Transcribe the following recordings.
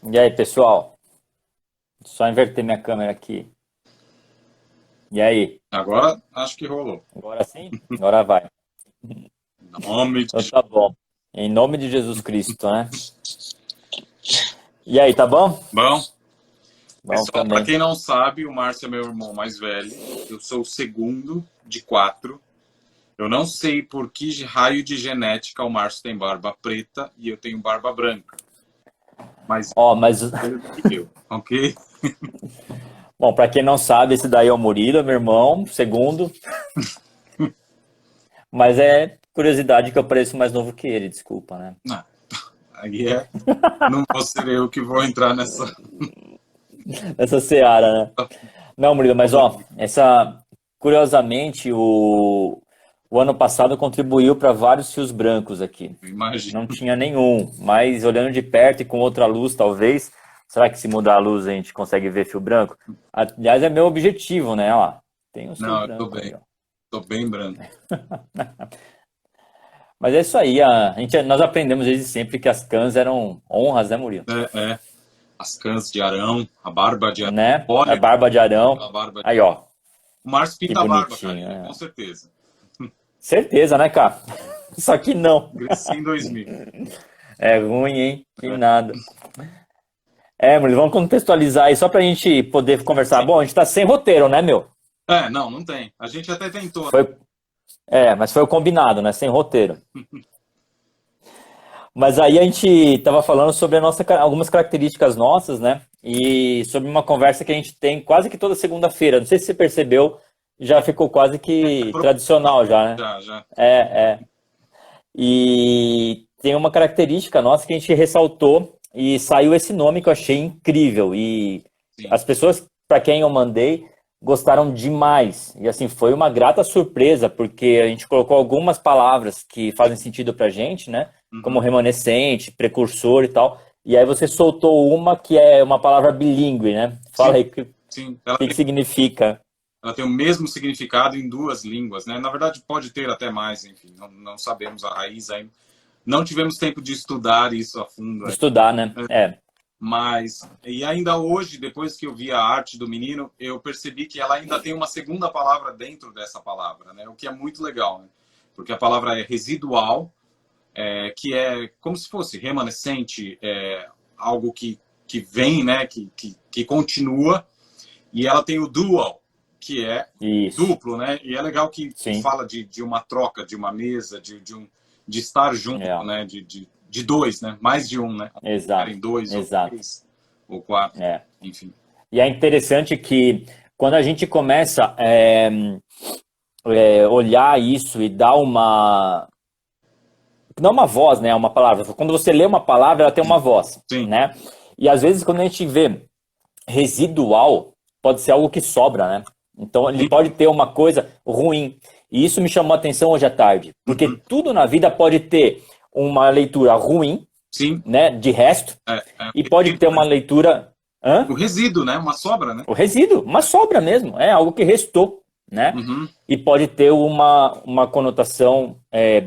E aí, pessoal? Só inverter minha câmera aqui. E aí? Agora acho que rolou. Agora sim? Agora vai. Em nome Então de tá bom. Em nome de Jesus Cristo, né? E aí, tá bom? Bom, Bom pessoal, para também. quem não sabe, o Márcio é meu irmão mais velho. Eu sou o segundo de quatro. Eu não sei por que raio de genética o Márcio tem barba preta e eu tenho barba branca. Mas Ó, mas velho do que eu, ok? bom, pra quem não sabe, esse daí é o Murilo, meu irmão, segundo. Mas é curiosidade que eu pareço mais novo que ele, desculpa, né? Não, aí é. Não vou ser eu que vou entrar nessa Essa seara, né? Não, Murilo, mas ó, polêmica. essa curiosamente o ano passado contribuiu para vários fios brancos aqui. Imagina. Não tinha nenhum, mas olhando de perto e com outra luz, talvez. Será que se mudar a luz a gente consegue ver fio branco? Aliás, é meu objetivo, né? Ó, tem uns fios Não, eu tô brancos aí, bem. ó. Tô bem branco. Mas é isso aí, nós aprendemos desde sempre que as cãs eram honras, né, Murilo? É. As cãs de Arão, a barba de Arão. Né? A Olha barba de Arão. aquela barba de Aí, Arão. ó, O Márcio que pinta a barba, bonitinho, carinha, com né? certeza. Certeza, né, cara? Só que não. Cresci em 2000. É ruim, hein? Que nada. É, Murilo, vamos contextualizar aí só pra gente poder conversar. Sim. Bom, a gente tá sem roteiro, né, meu? Não tem. A gente até tentou. Foi, mas foi o combinado, né? Sem roteiro. Mas aí a gente tava falando sobre algumas características nossas, né? E sobre uma conversa que a gente tem quase que toda segunda-feira. Não sei se você percebeu, já ficou quase que tradicional já, né? Já, já. É. E tem uma característica nossa que a gente ressaltou e saiu esse nome que eu achei incrível. E Sim. as pessoas para quem eu mandei gostaram demais. E assim, foi uma grata surpresa, porque a gente colocou algumas palavras que fazem sentido pra gente, né? Como Uhum. remanescente, precursor e tal. E aí você soltou uma que é uma palavra bilíngue, né? Sim, Fala aí o que, sim. que significa. Ela tem o mesmo significado em duas línguas, né? Na verdade, pode ter até mais, enfim. Não sabemos a raiz ainda. Não tivemos tempo de estudar isso a fundo ainda. Estudar, né? É. Mas, e ainda hoje, depois que eu vi a arte do menino, eu percebi que ela ainda tem uma segunda palavra dentro dessa palavra, né? O que é muito legal, né? Porque a palavra é residual, que é como se fosse remanescente, algo que vem, né? Que continua. E ela tem o dual, que é Isso. duplo, né? E é legal que Sim. fala de uma troca, de uma mesa, de estar junto, É. né? De dois, né? Mais de um, né? Exato. Querem dois ou Exato. três ou quatro, É. enfim. E é interessante que quando a gente começa olhar isso e dar uma. Não uma voz, né? Uma palavra. Quando você lê uma palavra, ela tem uma voz, Sim, né? E às vezes, quando a gente vê residual, pode ser algo que sobra, né? Então, ele sim, pode ter uma coisa ruim. E isso me chamou a atenção hoje à tarde. Porque uhum, tudo na vida pode ter uma leitura ruim, sim. né? De resto, É e pode ter uma leitura. o Hã? resíduo, né? Uma sobra, né? O resíduo, uma sobra mesmo, é algo que restou, né? Uhum. E pode ter uma conotação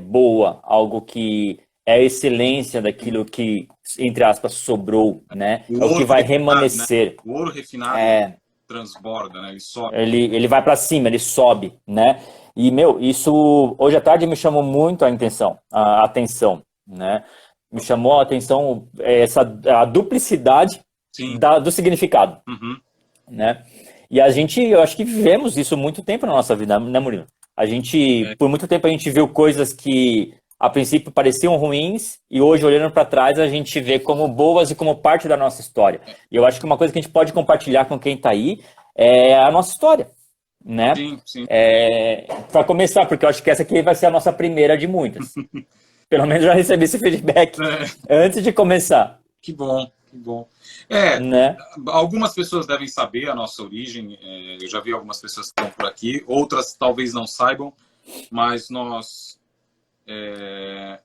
boa, algo que é a excelência daquilo que, entre aspas, sobrou, né? O É o que ouro vai refinado, né? remanescer. O ouro refinado É, transborda, né? Ele sobe. ele vai para cima, ele sobe, né? E, meu, isso hoje à tarde me chamou muito a atenção, né? Me chamou a atenção a duplicidade Sim. do significado, Uhum. né? E a gente, eu acho que vivemos isso muito tempo na nossa vida, né, Murilo? A gente, É, por muito tempo, a gente viu coisas que a princípio pareciam ruins e hoje, olhando para trás, a gente vê como boas e como parte da nossa história. E eu acho que uma coisa que a gente pode compartilhar com quem está aí é a nossa história, né? sim, sim. Para começar, porque eu acho que essa aqui vai ser a nossa primeira de muitas. Pelo menos já recebi esse feedback É, antes de começar, que bom, que bom. É, né? algumas pessoas devem saber a nossa origem. Eu já vi algumas pessoas que estão por aqui, outras talvez não saibam, mas nós. é,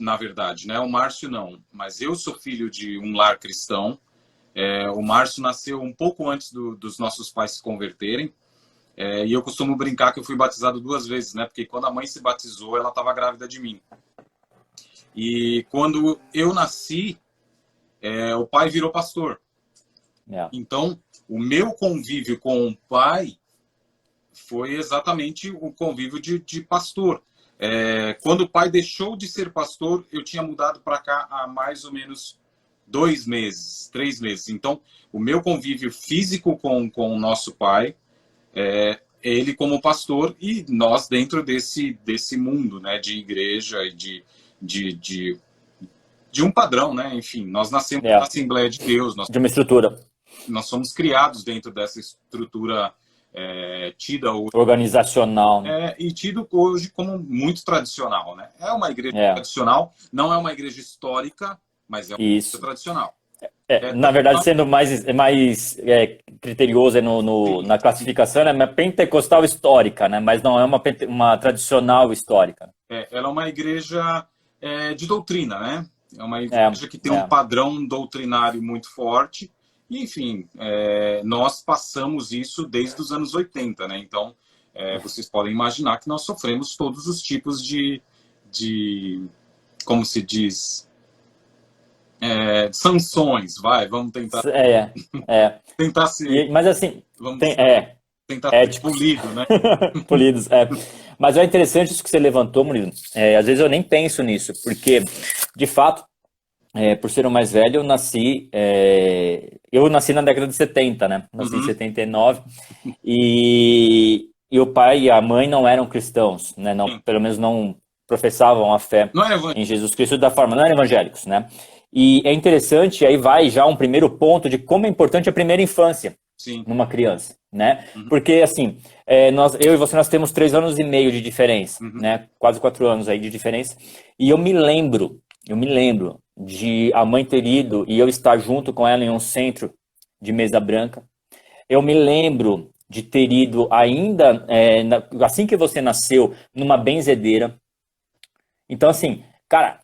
na verdade, né? O Márcio não, mas eu sou filho de um lar cristão. O Márcio nasceu um pouco antes dos nossos pais se converterem. E eu costumo brincar que eu fui batizado duas vezes, né? Porque quando a mãe se batizou, ela estava grávida de mim. E quando eu nasci, o pai virou pastor. Yeah. Então, o meu convívio com o pai foi exatamente o convívio de pastor. Quando o pai deixou de ser pastor, eu tinha mudado para cá há mais ou menos 2 meses, 3 meses. Então, o meu convívio físico com o nosso pai, ele como pastor e nós dentro desse mundo, né, de igreja e de um padrão, né? Enfim, nós nascemos na Assembleia de Deus. De uma estrutura. Nós somos criados dentro dessa estrutura tida hoje, organizacional, né? E tido hoje como muito tradicional, né? É uma igreja tradicional, não é uma igreja histórica, mas é uma igreja tradicional. Na verdade, sendo mais criterioso na classificação, é uma pentecostal histórica, né? Mas não é uma tradicional histórica. Ela é uma igreja de doutrina, né? É uma igreja que tem um padrão doutrinário muito forte. E, enfim, nós passamos isso desde os anos 80, né? Então, vocês podem imaginar que nós sofremos todos os tipos de como se diz, sanções, vamos tentar tentar ser, mas assim, tentar ser polido, né? Polidos, Mas é interessante isso que você levantou, Murilo. Às vezes eu nem penso nisso, porque, de fato, por ser o mais velho, eu nasci na década de 70, né? Nasci em 79, e o pai e a mãe não eram cristãos, né? Não, pelo menos não professavam a fé em Jesus Cristo da forma, não eram evangélicos, né? E é interessante, aí vai já um primeiro ponto de como é importante a primeira infância numa criança, né? Porque, assim, eu e você, nós temos 3 anos e meio de diferença, né? Quase 4 anos aí de diferença. E eu me lembro de a mãe ter ido e eu estar junto com ela em um centro de mesa branca. Eu me lembro de ter ido ainda, assim que você nasceu, numa benzedeira. Então, assim, cara,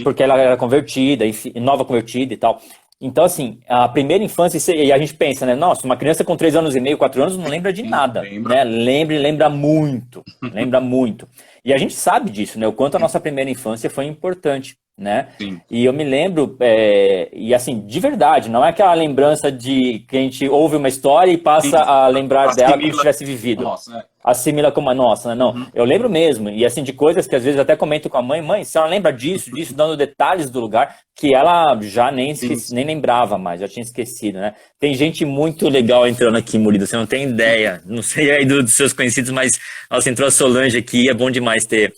porque ela era convertida, enfim, nova convertida e tal. Então, assim, a primeira infância, e a gente pensa, né? Nossa, uma criança com 3 anos e meio, 4 anos, não lembra de nada, né? Lembra muito, lembra muito. E a gente sabe disso, né? O quanto a nossa primeira infância foi importante, né? Sim. E eu me lembro, e assim, de verdade, não é aquela lembrança de que a gente ouve uma história e passa a lembrar dela como se tivesse vivido. Nossa, Assimila como a nossa, né? Não, eu lembro mesmo, e assim, de coisas que às vezes até comento com a mãe, se ela lembra disso, dando detalhes do lugar, que ela já nem lembrava mais, já tinha esquecido, né? Tem gente muito legal entrando aqui, Murilo, você não tem ideia, não sei aí dos seus conhecidos, mas nossa, entrou a Solange aqui, é bom demais ter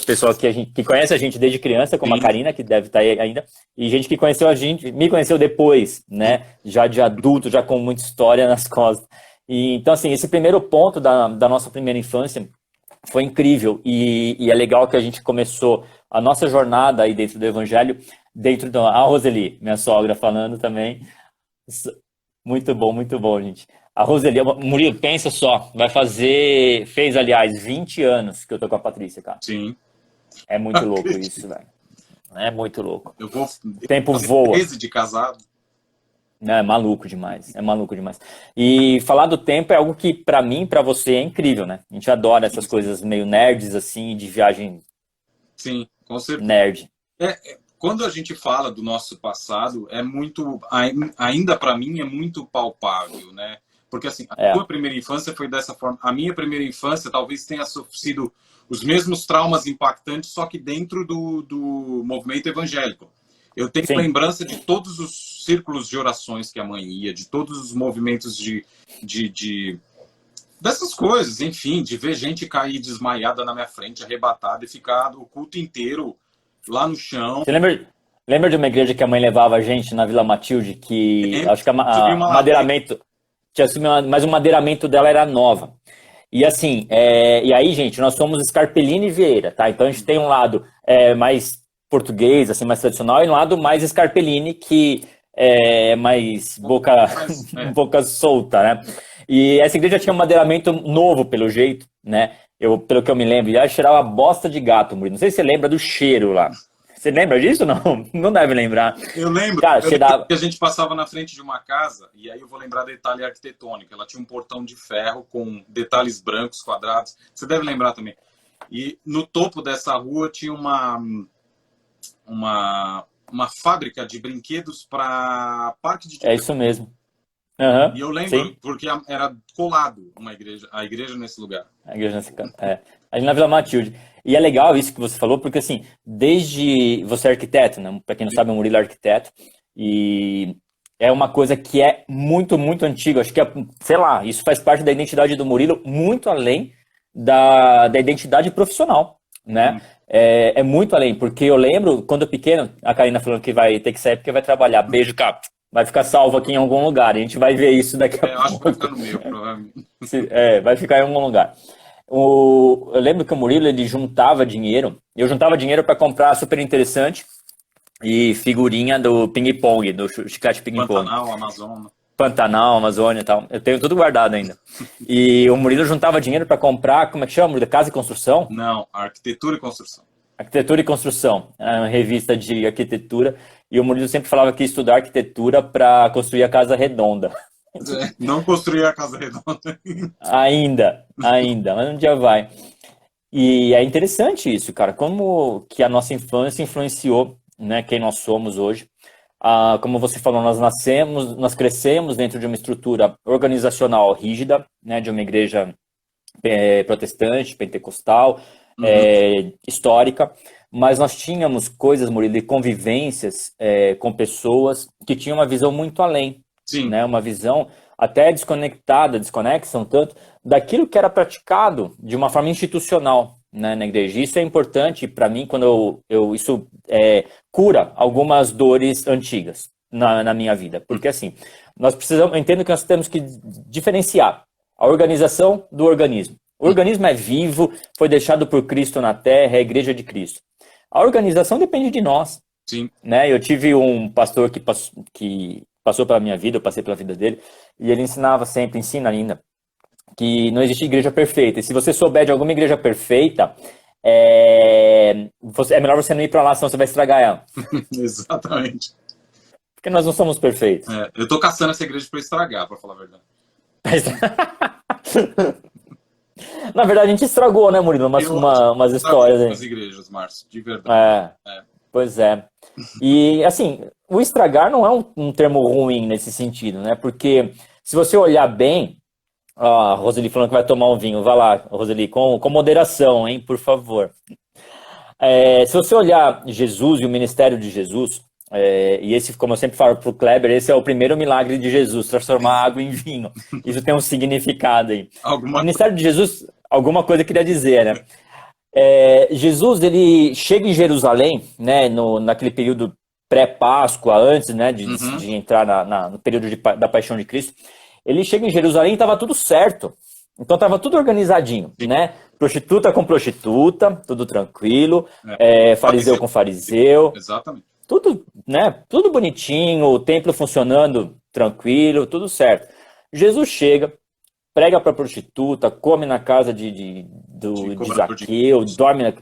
o pessoal que conhece a gente desde criança, como a Karina, que deve estar aí ainda, e gente que conheceu a gente, me conheceu depois, né? Já de adulto, já com muita história nas costas. E, então, assim, esse primeiro ponto da nossa primeira infância foi incrível. E é legal que a gente começou a nossa jornada aí dentro do Evangelho, a Roseli, minha sogra, falando também. Muito bom, gente. A Roseli, Murilo, pensa só, fez, aliás, 20 anos que eu tô com a Patrícia, cara. Sim. É muito louco isso, velho. É muito louco. O tempo voa. 13 de casado. É maluco demais, E falar do tempo é algo que, pra mim, pra você, é incrível, né? A gente adora essas coisas meio nerds, assim, de viagem. Sim, com certeza. Nerd. Quando a gente fala do nosso passado, é muito, ainda pra mim, é muito palpável, né? Porque, assim, a tua primeira infância foi dessa forma. A minha primeira infância talvez tenha sido os mesmos traumas impactantes, só que dentro do movimento evangélico. Eu tenho lembrança de todos os círculos de orações que a mãe ia, de todos os movimentos dessas coisas, enfim, de ver gente cair desmaiada na minha frente, arrebatada, e ficar o culto inteiro lá no chão. Você lembra de uma igreja que a mãe levava a gente na Vila Matilde, que acho que a madeiramento, mas o madeiramento dela era nova. E assim, e aí, gente, nós somos Scarpellini e Vieira, tá? Então a gente tem um lado mais português, assim, mais tradicional, e um lado mais Scarpellini, que é mais boca solta, né? E essa igreja tinha um madeiramento novo, pelo jeito, né? Pelo que eu me lembro, e ela cheirava bosta de gato, Murilo. Não sei se você lembra do cheiro lá. Você lembra disso? Não, não deve lembrar. Eu lembro. Cara, lembro que a gente passava na frente de uma casa, e aí eu vou lembrar detalhe arquitetônico. Ela tinha um portão de ferro com detalhes brancos, quadrados. Você deve lembrar também. E no topo dessa rua tinha uma uma fábrica de brinquedos para parque de É diversão. isso mesmo. Aham, E eu lembro, sim. porque era colado a igreja nesse lugar. A igreja nesse canto. É. Ali na Vila Matilde. E é legal isso que você falou, porque assim, desde. Você é arquiteto, né? Pra quem não sabe, o Murilo é arquiteto. E é uma coisa que é muito, muito antiga. Acho que, sei lá, isso faz parte da identidade do Murilo, muito além da identidade profissional, né? Sim. É muito além, porque eu lembro, quando eu pequeno, a Karina falando que vai ter que sair porque vai trabalhar. Beijo, Cap. Vai ficar salvo aqui em algum lugar. A gente vai ver isso daqui a Eu acho que vai pouco. ficar no meu, provavelmente. Vai ficar em algum lugar. Eu lembro que o Murilo ele juntava dinheiro. Eu juntava dinheiro para comprar super interessante e figurinha do ping-pong, do chiclete ping-pong. Pantanal, Amazonas. Pantanal, Amazônia e tal. Eu tenho tudo guardado ainda. E o Murilo juntava dinheiro para comprar, como é que chama, Murilo? Casa e Construção? Não, arquitetura e construção. Arquitetura e Construção, é uma revista de arquitetura. E o Murilo sempre falava que ia estudar arquitetura para construir a casa redonda. Não construir a casa redonda. Ainda, mas um dia vai. E é interessante isso, cara, como que a nossa infância influenciou, né, quem nós somos hoje. Como você falou, nós crescemos dentro de uma estrutura organizacional rígida, né, de uma igreja protestante, pentecostal, histórica, mas nós tínhamos coisas, Murilo, e convivências com pessoas que tinham uma visão muito além, Sim. né, uma visão até desconexa um tanto, daquilo que era praticado de uma forma institucional, né, na igreja. Isso é importante para mim quando isso cura algumas dores antigas na minha vida. Porque assim, eu entendo que nós temos que diferenciar a organização do organismo. O organismo é vivo, foi deixado por Cristo na Terra, é a igreja de Cristo. A organização depende de nós. Sim. Né? Eu tive um pastor que passou pela minha vida, eu passei pela vida dele, e ele ensina ainda, que não existe igreja perfeita. E se você souber de alguma igreja perfeita, é melhor você não ir para lá, senão você vai estragar ela. Exatamente. Porque nós não somos perfeitos. Eu tô caçando essa igreja para estragar, para falar a verdade. Na verdade, a gente estragou, né, Murilo? Umas histórias aí. As igrejas, Márcio, de verdade. Pois é. E, assim, o estragar não é um termo ruim nesse sentido, né? Porque se você olhar bem, a Roseli falando que vai tomar um vinho, vai lá, Roseli, com moderação, hein, por favor. Se você olhar Jesus e o ministério de Jesus, e esse, como eu sempre falo pro Kleber, esse é o primeiro milagre de Jesus, transformar água em vinho. Isso tem um significado aí. O ministério de Jesus, alguma coisa queria dizer, né? Jesus, ele chega em Jerusalém, né, naquele período pré-Páscoa, antes, né, de entrar no período da Paixão de Cristo. Ele chega em Jerusalém e estava tudo certo. Então estava tudo organizadinho, né? Prostituta com prostituta, tudo tranquilo, fariseu com fariseu. Exatamente. Tudo, né? Tudo bonitinho, o templo funcionando tranquilo, tudo certo. Jesus chega, prega para prostituta, come na casa de Zaqueu, dorme na...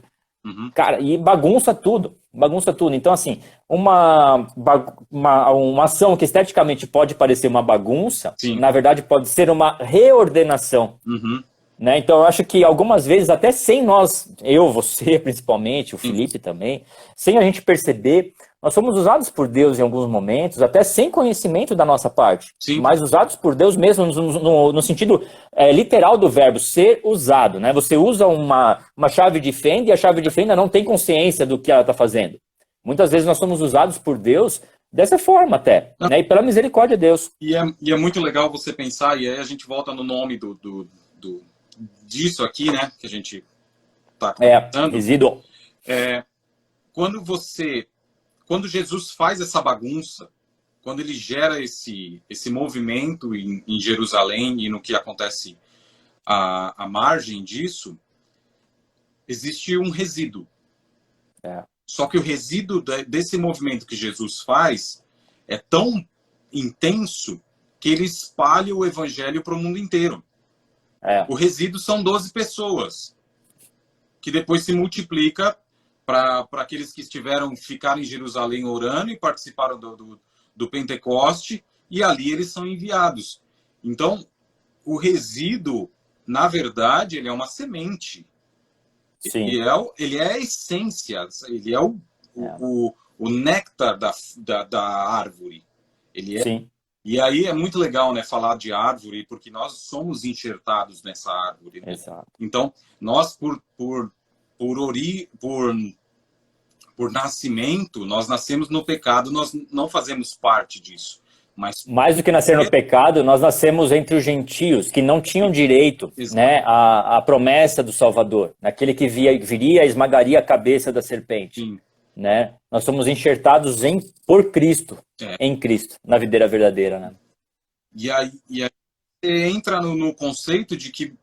Cara, e bagunça tudo. Então, assim, uma ação que esteticamente pode parecer uma bagunça, na verdade pode ser uma reordenação. Né? Então, eu acho que algumas vezes, até sem nós, você principalmente, o Felipe também, sem a gente perceber, nós somos usados por Deus em alguns momentos, até sem conhecimento da nossa parte, mas usados por Deus mesmo no sentido literal do verbo, ser usado. Né? Você usa uma chave de fenda e a chave de fenda não tem consciência do que ela está fazendo. Muitas vezes nós somos usados por Deus dessa forma até, né? E pela misericórdia de Deus. E é muito legal você pensar, e aí a gente volta no nome disso aqui, né, que a gente está comentando. Resíduo. Quando Jesus faz essa bagunça, quando ele gera esse movimento em Jerusalém e no que acontece à margem disso, existe um resíduo. Só que o resíduo desse movimento que Jesus faz é tão intenso que ele espalha o evangelho para o mundo inteiro. O resíduo são 12 pessoas, que depois se multiplica para aqueles que ficaram em Jerusalém orando e participaram do Pentecoste, e ali eles são enviados. Então, o resíduo, na verdade, ele é uma semente. Sim. Ele é a essência, ele é o o néctar da árvore. Ele é. Sim. E aí é muito legal, né, falar de árvore, porque nós somos enxertados nessa árvore. Né? Exato. Então, nós, por nascimento, nós nascemos no pecado, nós não fazemos parte disso. Mas mais do que nascer no pecado, nós nascemos entre os gentios, que não tinham direito, né, à promessa do Salvador, naquele que viria e esmagaria a cabeça da serpente. Sim. Né? Nós somos enxertados por Cristo, em Cristo, na videira verdadeira. Né? E aí você entra no conceito de que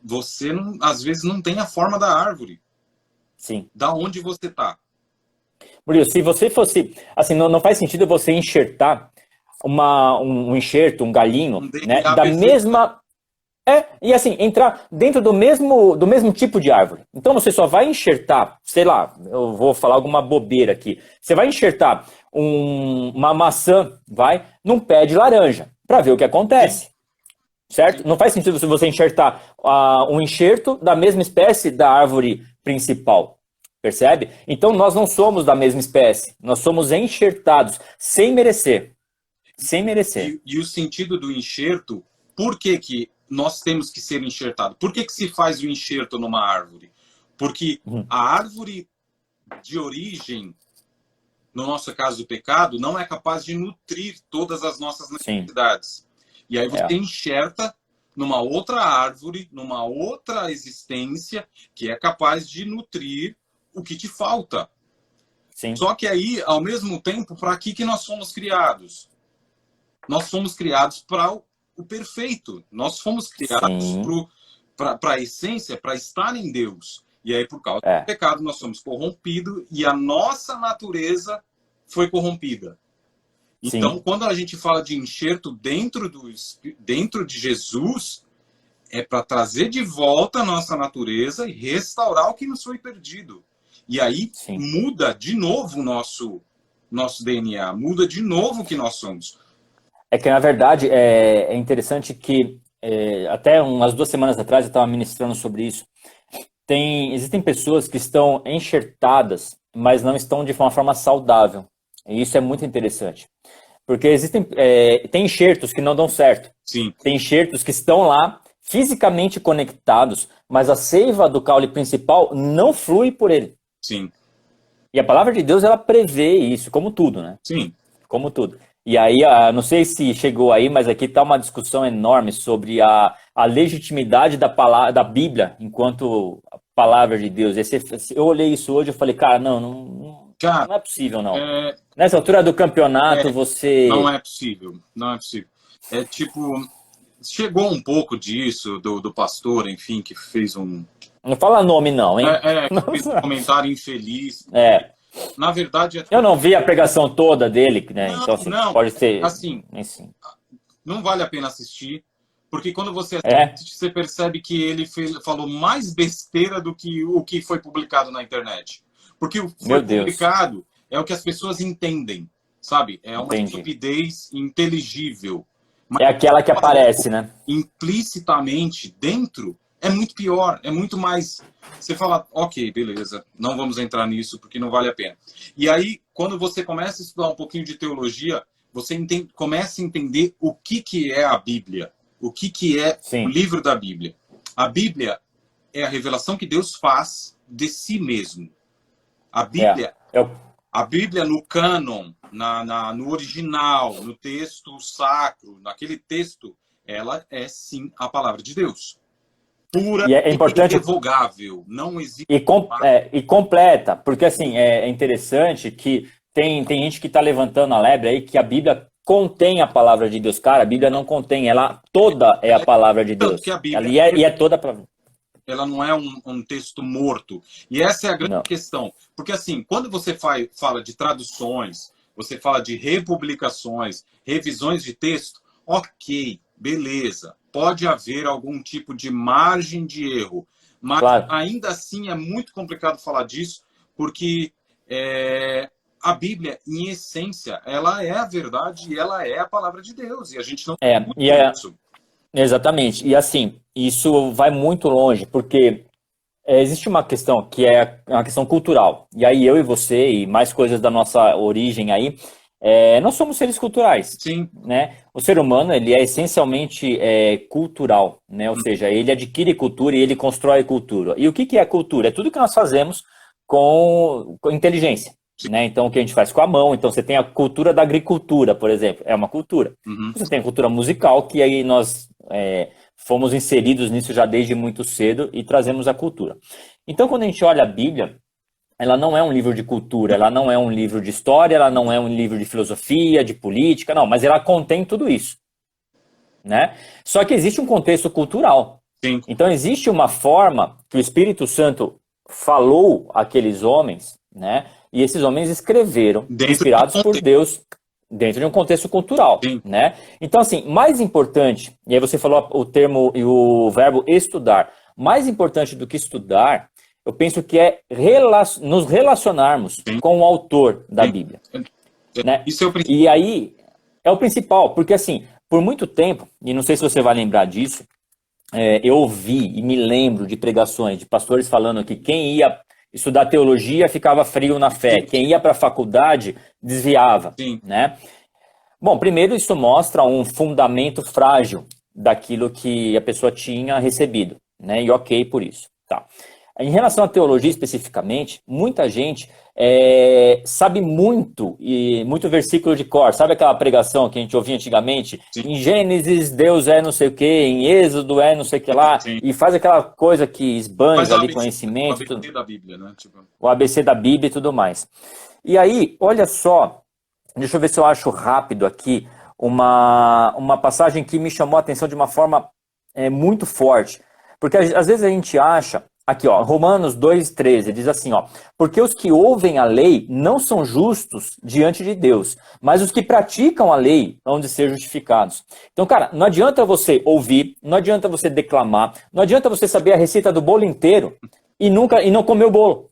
você, às vezes, não tem a forma da árvore. Sim. Da onde você está. Murilo, se você fosse... Assim, não faz sentido você enxertar um enxerto, um galinho, né, da mesma... e assim, entrar dentro do mesmo tipo de árvore. Então você só vai enxertar, sei lá, eu vou falar alguma bobeira aqui. Você vai enxertar uma maçã, num pé de laranja, para ver o que acontece. Certo? Não faz sentido se você enxertar um enxerto da mesma espécie da árvore principal. Percebe? Então nós não somos da mesma espécie. Nós somos enxertados, sem merecer. Sem merecer. E o sentido do enxerto, por que nós temos que ser enxertados? Por que se faz o enxerto numa árvore? Porque a árvore de origem, no nosso caso do pecado, não é capaz de nutrir todas as nossas necessidades. Sim. E aí você enxerta numa outra árvore, numa outra existência, que é capaz de nutrir o que te falta. Sim. Só que aí, ao mesmo tempo, para que nós somos criados? Nós somos criados para o perfeito. Nós fomos criados para a essência, para estar em Deus. E aí, por causa do pecado, nós somos corrompidos e a nossa natureza foi corrompida. Então, sim, quando a gente fala de enxerto dentro de Jesus, é para trazer de volta a nossa natureza e restaurar o que nos foi perdido. E aí, sim, muda de novo o nosso DNA, muda de novo o que nós somos. É que, na verdade, é interessante que, até umas 2 semanas atrás, eu estava ministrando sobre isso. Existem pessoas que estão enxertadas, mas não estão de uma forma saudável. E isso é muito interessante. Porque tem enxertos que não dão certo. Sim. Tem enxertos que estão lá, fisicamente conectados, mas a seiva do caule principal não flui por ele. Sim. E a palavra de Deus, ela prevê isso, como tudo, né? Sim. Como tudo. E aí, não sei se chegou aí, mas aqui está uma discussão enorme sobre a legitimidade da Bíblia enquanto a palavra de Deus. Eu olhei isso hoje e falei, cara, não é possível, não. Nessa altura do campeonato, você... Não é possível, não é possível. É tipo, chegou um pouco disso do pastor, enfim, que fez um... Não fala nome não, hein? Fez um comentário infeliz. Na verdade... Eu não vi a pregação toda dele, né? Não, então, assim, não, pode ser... Assim, não vale a pena assistir, porque quando você assiste, você percebe que ele falou mais besteira do que o que foi publicado na internet. Porque o que foi publicado é o que as pessoas entendem, sabe? É uma estupidez inteligível. Mas é aquela que aparece, né? Implicitamente dentro é muito pior, é muito mais... Você fala, ok, beleza, não vamos entrar nisso porque não vale a pena. E aí, quando você começa a estudar um pouquinho de teologia, você começa a entender o que é a Bíblia, o que é o livro da Bíblia. A Bíblia é a revelação que Deus faz de si mesmo. A Bíblia, a Bíblia no cânon, no original, no texto sacro, naquele texto, ela é sim a palavra de Deus. Pura e importante, irrevogável. Não existe. E completa, porque assim, é interessante que tem gente que está levantando a lebre aí que a Bíblia contém a palavra de Deus. Cara, a Bíblia não contém, ela toda é a palavra de Deus. E é toda a palavra. Ela não é um texto morto. E essa é a grande questão. Porque, assim, quando você fala de traduções, você fala de republicações, revisões de texto, ok, beleza. Pode haver algum tipo de margem de erro. Mas, ainda assim, é muito complicado falar disso, porque a Bíblia, em essência, ela é a verdade e ela é a palavra de Deus. E a gente não tem isso. Exatamente. E assim, isso vai muito longe, porque existe uma questão que é uma questão cultural. E aí eu e você e mais coisas da nossa origem aí, nós somos seres culturais, Sim. né? O ser humano, ele é essencialmente cultural, né? Ou seja, ele adquire cultura e ele constrói cultura. E o que é cultura? É tudo que nós fazemos com inteligência, né? Então, o que a gente faz com a mão. Então, você tem a cultura da agricultura, por exemplo, é uma cultura. Uhum. Você tem a cultura musical, que aí nós fomos inseridos nisso já desde muito cedo e trazemos a cultura. Então, quando a gente olha a Bíblia, ela não é um livro de cultura, ela não é um livro de história, ela não é um livro de filosofia, de política, não, mas ela contém tudo isso, né? Só que existe um contexto cultural. Sim. Então, existe uma forma que o Espírito Santo falou àqueles homens, né? E esses homens escreveram, inspirados por Deus, dentro de um contexto cultural, Sim. né? Então, assim, mais importante, e aí você falou o termo e o verbo estudar, mais importante do que estudar, eu penso que é nos relacionarmos com o autor da Bíblia, né? Isso é o principal. E aí, é o principal, porque assim, por muito tempo, e não sei se você vai lembrar disso, eu ouvi e me lembro de pregações de pastores falando que quem ia estudar teologia ficava frio na fé, quem ia para a faculdade desviava, Sim. né? Bom, primeiro isso mostra um fundamento frágil daquilo que a pessoa tinha recebido, né? E ok por isso, tá? Em relação à teologia especificamente, muita gente sabe muito versículo de cor. Sabe aquela pregação que a gente ouvia antigamente? Sim. Em Gênesis, Deus é não sei o quê, em Êxodo é não sei o que lá, Sim. e faz aquela coisa que esbanja ali ABC, conhecimento. O ABC da Bíblia, né? Tipo... O ABC da Bíblia e tudo mais. E aí, olha só, deixa eu ver se eu acho rápido aqui, uma passagem que me chamou a atenção de uma forma muito forte. Porque às vezes a gente acha... Aqui, ó, Romanos 2,13, diz assim, ó, porque os que ouvem a lei não são justos diante de Deus, mas os que praticam a lei vão de ser justificados. Então, cara, não adianta você ouvir, não adianta você declamar, não adianta você saber a receita do bolo inteiro e não comer o bolo.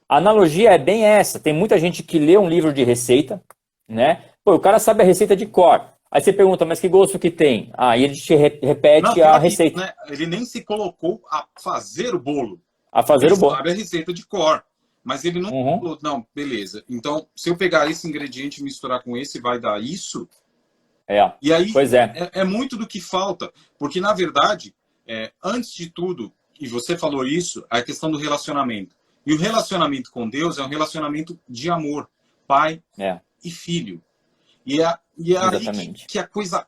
A analogia é bem essa. Tem muita gente que lê um livro de receita, né? Pô, o cara sabe a receita de cor. Aí você pergunta, mas que gosto que tem? Ah, e ele te repete a receita. Né? Ele nem se colocou a fazer o bolo. A fazer o bolo. Ele sabe a receita de cor. Mas ele não falou, não, beleza. Então, se eu pegar esse ingrediente e misturar com esse, vai dar isso? E aí, pois é muito do que falta. Porque, na verdade, antes de tudo, e você falou isso, é a questão do relacionamento. E o relacionamento com Deus é um relacionamento de amor. Pai e filho. E é aí que a coisa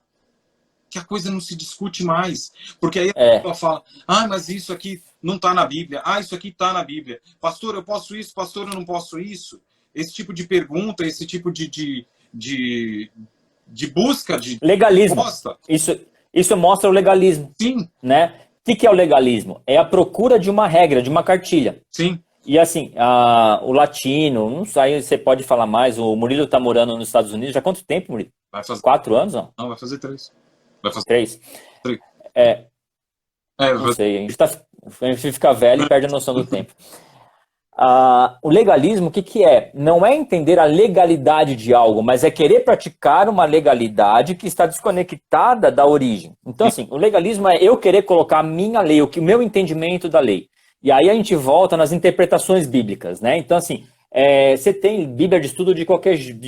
não se discute mais. Porque aí a pessoa fala, mas isso aqui não está na Bíblia. Isso aqui está na Bíblia. Pastor, eu posso isso? Pastor, eu não posso isso? Esse tipo de pergunta, esse tipo de busca de legalismo. Isso mostra o legalismo. Sim. Né? O que é o legalismo? É a procura de uma regra, de uma cartilha. Sim. E assim, o latino, não sei, você pode falar mais, o Murilo está morando nos Estados Unidos, já há quanto tempo, Murilo? Vai fazer 4 anos? Não, vai fazer 3. Vai fazer 3? 3. Não sei, a gente fica velho e perde a noção do tempo. O legalismo, o que é? Não é entender a legalidade de algo, mas é querer praticar uma legalidade que está desconectada da origem. Então, assim, o legalismo é eu querer colocar a minha lei, o meu entendimento da lei. E aí a gente volta nas interpretações bíblicas, né? Então, assim, você tem Bíblia de estudo de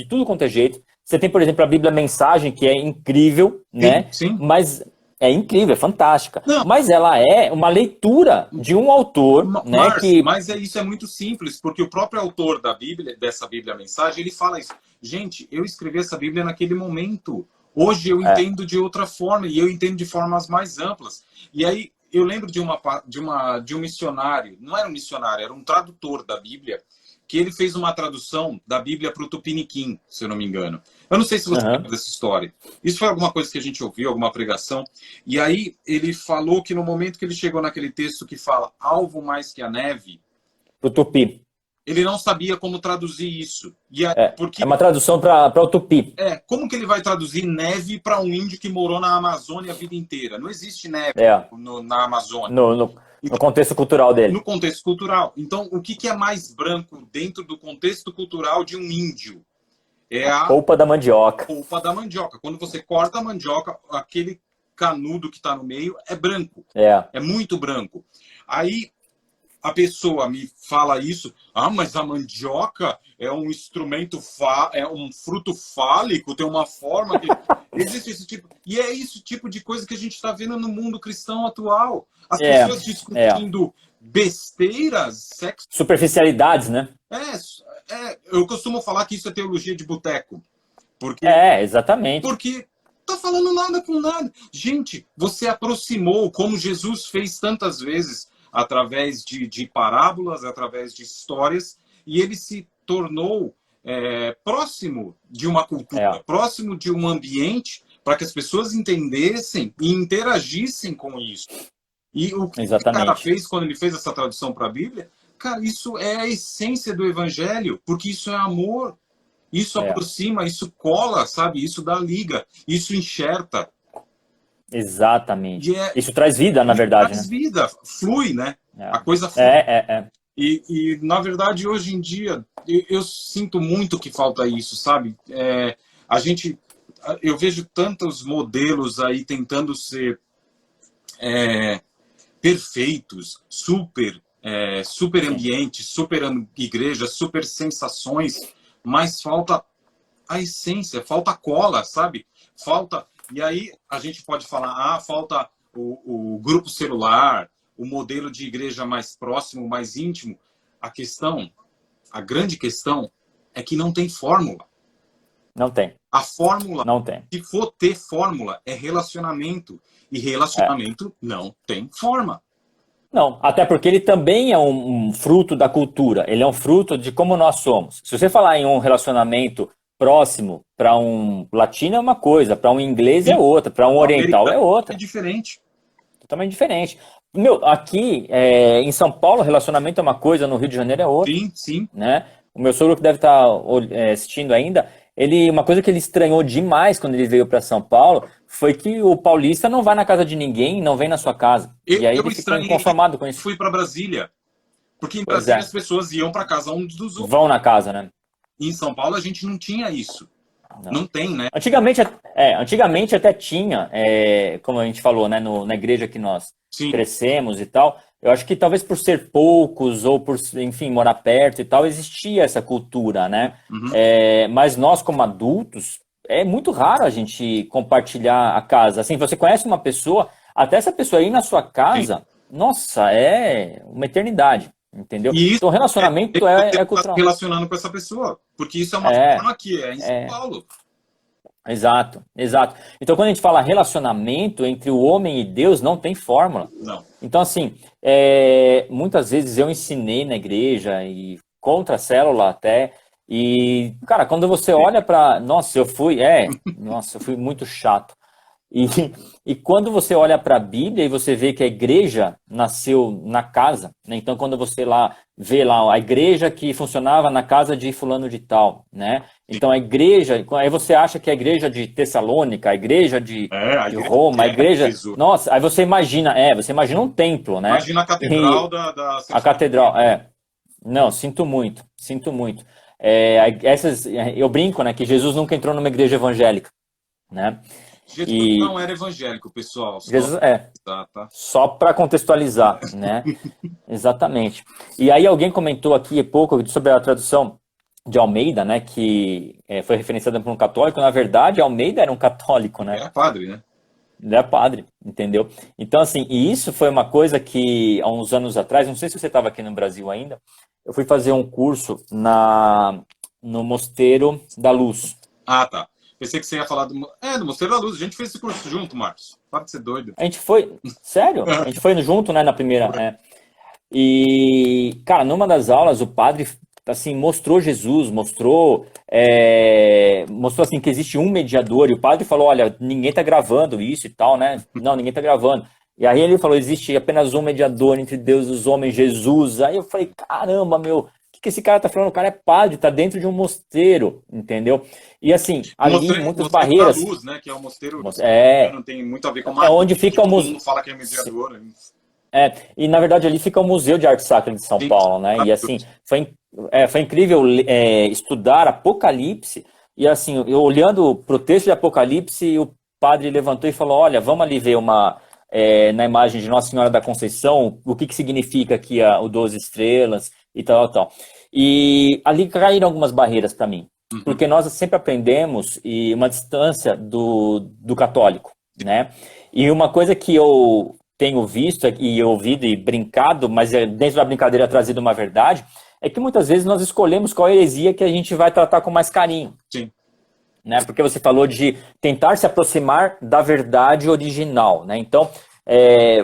tudo quanto é jeito. Você tem, por exemplo, a Bíblia Mensagem, que é incrível, né? Sim. Mas é incrível, é fantástica. Não. Mas ela é uma leitura de um autor, né? Mas isso é muito simples, porque o próprio autor da Bíblia, dessa Bíblia Mensagem, ele fala isso. Gente, eu escrevi essa Bíblia naquele momento. Hoje eu entendo de outra forma, e eu entendo de formas mais amplas. E aí, eu lembro de um missionário, não era um missionário, era um tradutor da Bíblia, que ele fez uma tradução da Bíblia para o Tupiniquim, se eu não me engano. Eu não sei se você lembra dessa história. Isso foi alguma coisa que a gente ouviu, alguma pregação. E aí ele falou que no momento que ele chegou naquele texto que fala alvo mais que a neve, o tupi, ele não sabia como traduzir isso. Porque, é uma tradução para o tupi. Como que ele vai traduzir neve para um índio que morou na Amazônia a vida inteira? Não existe neve na Amazônia. No contexto cultural dele. No contexto cultural. Então, o que é mais branco dentro do contexto cultural de um índio? É a polpa da mandioca. Polpa da mandioca. Quando você corta a mandioca, aquele canudo que está no meio é branco. É muito branco. Aí, a pessoa me fala isso, mas a mandioca é um instrumento, é um fruto fálico, tem uma forma que... Existe esse tipo... E é esse tipo de coisa que a gente está vendo no mundo cristão atual. As pessoas discutindo besteiras, sexo... Superficialidades, né? Eu costumo falar que isso é teologia de boteco. Porque, exatamente. Porque tá falando nada com nada. Gente, você aproximou, como Jesus fez tantas vezes, através de parábolas, através de histórias, e ele se tornou próximo de uma cultura, próximo de um ambiente, para que as pessoas entendessem e interagissem com isso. E o que o cara fez quando ele fez essa tradução para a Bíblia, cara, isso é a essência do evangelho, porque isso é amor. Isso aproxima, isso cola, sabe? Isso dá liga, isso enxerta. Exatamente. Isso traz vida, na verdade. Traz vida, flui, né? A coisa flui. E, na verdade, hoje em dia, eu sinto muito que falta isso, sabe? Eu vejo tantos modelos aí tentando ser perfeitos, super ambiente, super igreja, super sensações, mas falta a essência, falta a cola, sabe? Falta... E aí a gente pode falar, falta o grupo celular, o modelo de igreja mais próximo, mais íntimo. A grande questão é que não tem fórmula. Não tem. A fórmula, não tem. Se for ter fórmula, é relacionamento. E relacionamento não tem forma. Não, até porque ele também é um fruto da cultura, ele é um fruto de como nós somos. Se você falar em um relacionamento próximo, para um latino é uma coisa, para um inglês é outra, para um oriental é outra. É diferente. Totalmente diferente. Aqui em São Paulo, relacionamento é uma coisa, no Rio de Janeiro é outra. Sim, sim. Né? O meu sogro que deve estar assistindo ainda, uma coisa que ele estranhou demais quando ele veio para São Paulo foi que o paulista não vai na casa de ninguém, não vem na sua casa. E aí ele ficou inconformado com isso. Fui para Brasília, porque em Brasília as pessoas iam para casa uns dos outros. Vão na casa, né? E em São Paulo a gente não tinha isso. Não tem, né? Antigamente até tinha, como a gente falou, né, na igreja que nós crescemos e tal. Eu acho que talvez por ser poucos ou por, enfim, morar perto e tal, existia essa cultura, né? Uhum. Mas nós, como adultos, é muito raro a gente compartilhar a casa. Assim, você conhece uma pessoa, até essa pessoa ir na sua casa, nossa, é uma eternidade, entendeu? E então, relacionamento é cultural. Relacionando com essa pessoa, porque isso é uma forma que em São Paulo. Exato. Então, quando a gente fala relacionamento entre o homem e Deus, não tem fórmula. Não. Então, assim, muitas vezes eu ensinei na igreja e contra a célula até, e, cara, quando você olha para... Nossa, eu fui muito chato. E quando você olha para a Bíblia e você vê que a igreja nasceu na casa, né? Então quando você vê lá a igreja que funcionava na casa de fulano de tal, né? Então a igreja, aí você acha que a igreja de Tessalônica, a igreja de Roma, a igreja... Nossa, aí você imagina um templo, né? Imagina a catedral a catedral, Não, sinto muito. Eu brinco, né, que Jesus nunca entrou numa igreja evangélica, né? Jesus não era evangélico, pessoal. Só para contextualizar, né? Exatamente. E aí alguém comentou aqui há pouco sobre a tradução de Almeida, né? Que foi referenciada por um católico. Na verdade, Almeida era um católico, né? Era padre, né? Ele era padre, entendeu? Então, assim, e isso foi uma coisa que há uns anos atrás, não sei se você estava aqui no Brasil ainda, eu fui fazer um curso no Mosteiro da Luz. Ah, tá. Pensei que você ia falar do Mosteiro da Luz. A gente fez esse curso junto, Marcos. Para de ser doido. A gente foi... Sério? A gente foi junto, né, na primeira... E, cara, numa das aulas, o padre, assim, mostrou Jesus, mostrou assim, que existe um mediador. E o padre falou, olha, ninguém tá gravando isso e tal, né? Não, ninguém tá gravando. E aí ele falou, existe apenas um mediador entre Deus e os homens, Jesus. Aí eu falei, caramba, meu... O que esse cara tá falando? O cara é padre, tá dentro de um mosteiro, entendeu? E assim, ali muitas barreiras. Da Luz, né? Que é um mosteiro. Não tem muito a ver com a onde fica o museu. Todo mundo fala que é mediador. E na verdade ali fica o Museu de Arte Sacra de São Paulo, né? E assim, foi incrível estudar Apocalipse. E assim, eu olhando pro texto de Apocalipse, o padre levantou e falou: olha, vamos ali ver uma na imagem de Nossa Senhora da Conceição, o que significa aqui o 12 estrelas e tal. E ali caíram algumas barreiras para mim, porque nós sempre aprendemos e uma distância do católico, né? E uma coisa que eu tenho visto e ouvido e brincado, mas dentro da brincadeira trazido uma verdade, é que muitas vezes nós escolhemos qual heresia que a gente vai tratar com mais carinho. Sim. Né? Porque você falou de tentar se aproximar da verdade original, né? Então,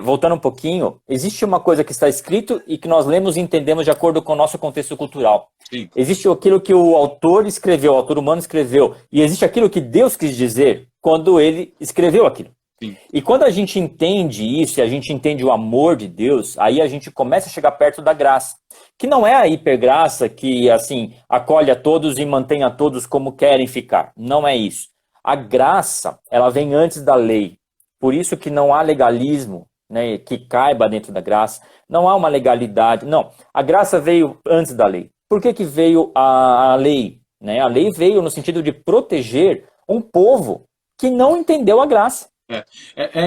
voltando um pouquinho, existe uma coisa que está escrito e que nós lemos e entendemos de acordo com o nosso contexto cultural. Sim. Existe aquilo que o autor escreveu, o autor humano escreveu, e existe aquilo que Deus quis dizer quando ele escreveu aquilo. Sim. E quando a gente entende isso, e a gente entende o amor de Deus, aí a gente começa a chegar perto da graça. Que não é a hipergraça que, assim, acolhe a todos e mantém a todos como querem ficar. Não é isso. A graça, ela vem antes da lei. Por isso que não há legalismo, né, que caiba dentro da graça. Não há uma legalidade. Não, a graça veio antes da lei. Por que veio a lei? Né? A lei veio no sentido de proteger um povo que não entendeu a graça.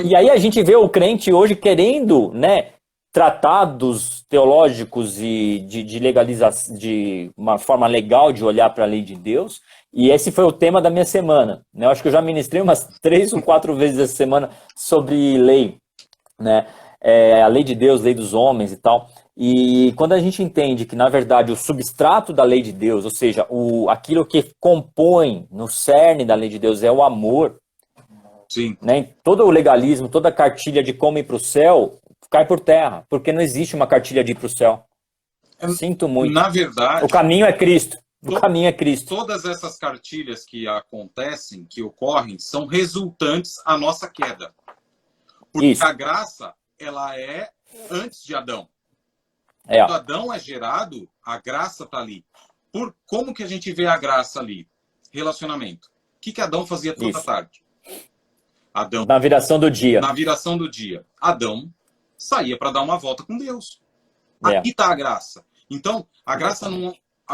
E aí a gente vê o crente hoje querendo, né, tratados teológicos e de legalização, de uma forma legal de olhar para a lei de Deus. E esse foi o tema da minha semana, né? Eu acho que eu já ministrei umas 3 ou 4 vezes essa semana sobre lei, né? A lei de Deus, lei dos homens e tal. E quando a gente entende que, na verdade, o substrato da lei de Deus, ou seja, aquilo que compõe no cerne da lei de Deus é o amor. Sim. Né? Todo o legalismo, toda a cartilha de como ir para o céu cai por terra, porque não existe uma cartilha de ir para o céu. Sinto muito. Na verdade, o caminho é Cristo. O caminho é Cristo. Todas essas cartilhas que acontecem, que ocorrem, são resultantes à nossa queda. Porque Isso. a graça, ela é antes de Adão. Quando Adão é gerado, a graça está ali. Como que a gente vê a graça ali? Relacionamento. O que Adão fazia toda tarde? Adão, na viração do dia. Na viração do dia. Adão saía para dar uma volta com Deus. Aqui está a graça. Então, a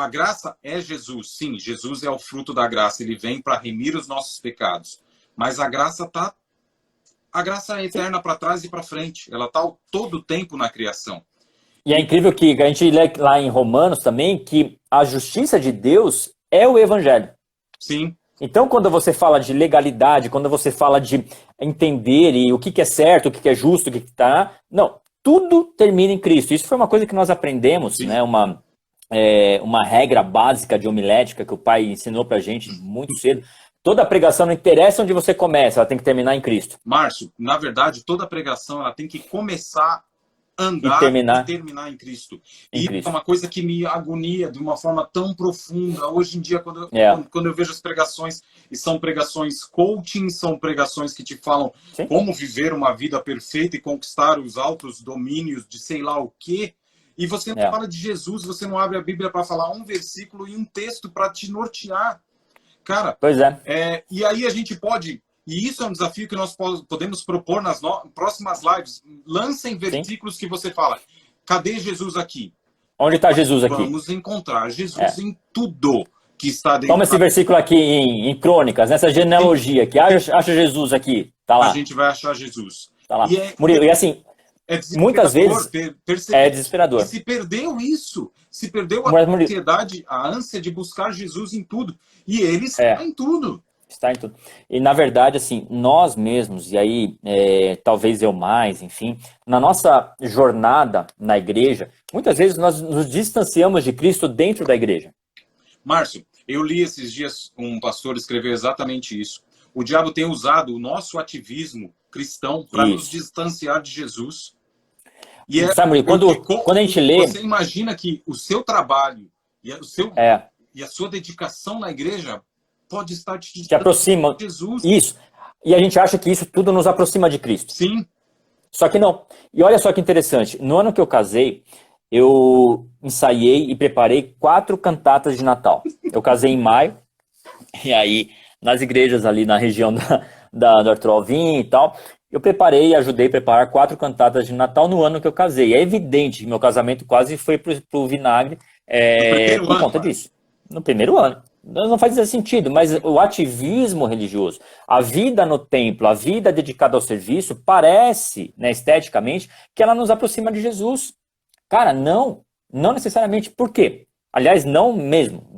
graça é Jesus. Sim, Jesus é o fruto da graça. Ele vem para remir os nossos pecados. Mas a graça é eterna para trás e para frente. Ela está todo o tempo na criação. E é incrível que a gente lê lá em Romanos também que a justiça de Deus é o evangelho. Sim. Então, quando você fala de legalidade, quando você fala de entender e o que é certo, o que é justo, o que está... Não, tudo termina em Cristo. Isso foi uma coisa que nós aprendemos, né? Uma regra básica de homilética que o pai ensinou pra gente muito cedo. Toda pregação, não interessa onde você começa, ela tem que terminar em Cristo. Márcio, na verdade, toda pregação ela tem que começar andar e terminar em Cristo. E é uma coisa que me agonia de uma forma tão profunda. Hoje em dia, quando eu vejo as pregações, e são pregações coaching, são pregações que te falam como viver uma vida perfeita e conquistar os altos domínios de sei lá o quê, e você não fala de Jesus, você não abre a Bíblia para falar um versículo e um texto para te nortear. Cara, pois e aí a gente pode... E isso é um desafio que nós podemos propor nas próximas lives. Lancem versículos que você fala. Cadê Jesus aqui? Onde está Jesus aqui? Vamos encontrar Jesus em tudo que está dentro. Toma esse versículo aqui em Crônicas, nessa genealogia aqui. Acha Jesus aqui. Tá lá. A gente vai achar Jesus. Tá lá. Murilo, e assim, muitas vezes é desesperador. E se perdeu isso. Se perdeu a ansiedade, a ânsia de buscar Jesus em tudo. E ele está em tudo. Está em tudo. E, na verdade, assim, nós mesmos, e aí talvez eu mais, enfim, na nossa jornada na igreja, muitas vezes nós nos distanciamos de Cristo dentro da igreja. Márcio, eu li esses dias um pastor escrever exatamente isso. O diabo tem usado o nosso ativismo cristão para nos distanciar de Jesus. E sabe, quando a gente lê... Você imagina que o seu trabalho e a sua dedicação na igreja pode estar te aproxima de Jesus. Isso. E a gente acha que isso tudo nos aproxima de Cristo. Sim. Só que não. E olha só que interessante. No ano que eu casei, eu ensaiei e preparei 4 cantatas de Natal. Eu casei em maio. E aí, nas igrejas ali na região do Arthur Alvim e tal, eu preparei e ajudei a preparar 4 cantatas de Natal no ano que eu casei. É evidente que meu casamento quase foi pro vinagre por conta disso. No primeiro ano. Não faz sentido, mas o ativismo religioso, a vida no templo, a vida dedicada ao serviço, parece, né, esteticamente, que ela nos aproxima de Jesus. Cara, não necessariamente. Por quê? Aliás, não mesmo,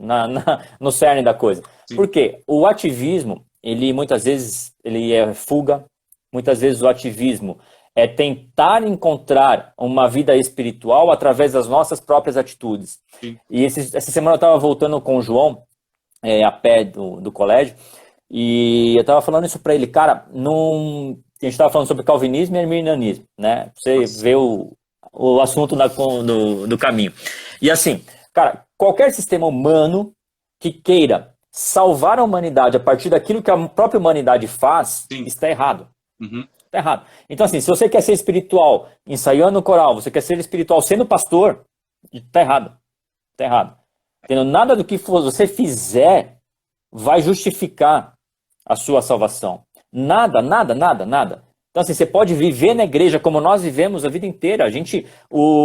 no cerne da coisa. Sim. Porque o ativismo, ele muitas vezes ele é fuga, muitas vezes o ativismo é tentar encontrar uma vida espiritual através das nossas próprias atitudes. Sim. E essa semana eu estava voltando com o João, a pé do colégio, e eu estava falando isso para ele, cara, a gente estava falando sobre calvinismo e arminianismo, né? Você vê o assunto do caminho. E assim, cara, qualquer sistema humano que queira salvar a humanidade a partir daquilo que a própria humanidade faz, Sim. está errado. Uhum. Está errado. Então assim, se você quer ser espiritual ensaiando o coral, você quer ser espiritual sendo pastor, está errado. Está errado. Entendeu? Nada do que você fizer vai justificar a sua salvação. Nada. Então, assim, você pode viver na igreja como nós vivemos a vida inteira.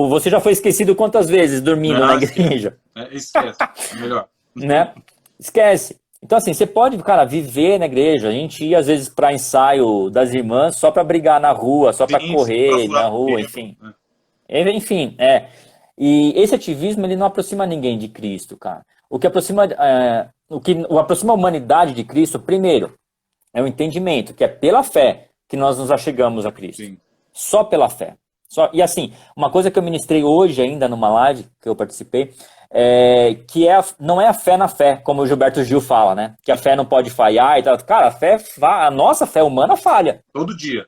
Você já foi esquecido quantas vezes dormindo na igreja? Esquece, melhor. Né? Esquece. Então, assim, você pode, cara, viver na igreja. A gente ia, às vezes, para ensaio das irmãs só para brigar na rua, só para correr na rua, enfim. Enfim, E esse ativismo, ele não aproxima ninguém de Cristo, cara. O que aproxima a humanidade de Cristo, primeiro, é o entendimento, que é pela fé que nós nos achegamos a Cristo. Sim. Só pela fé. E assim, uma coisa que eu ministrei hoje ainda numa live que eu participei, não é a fé na fé, como o Gilberto Gil fala, né? Que a fé não pode falhar e tal. Cara, a nossa fé humana falha. Todo dia.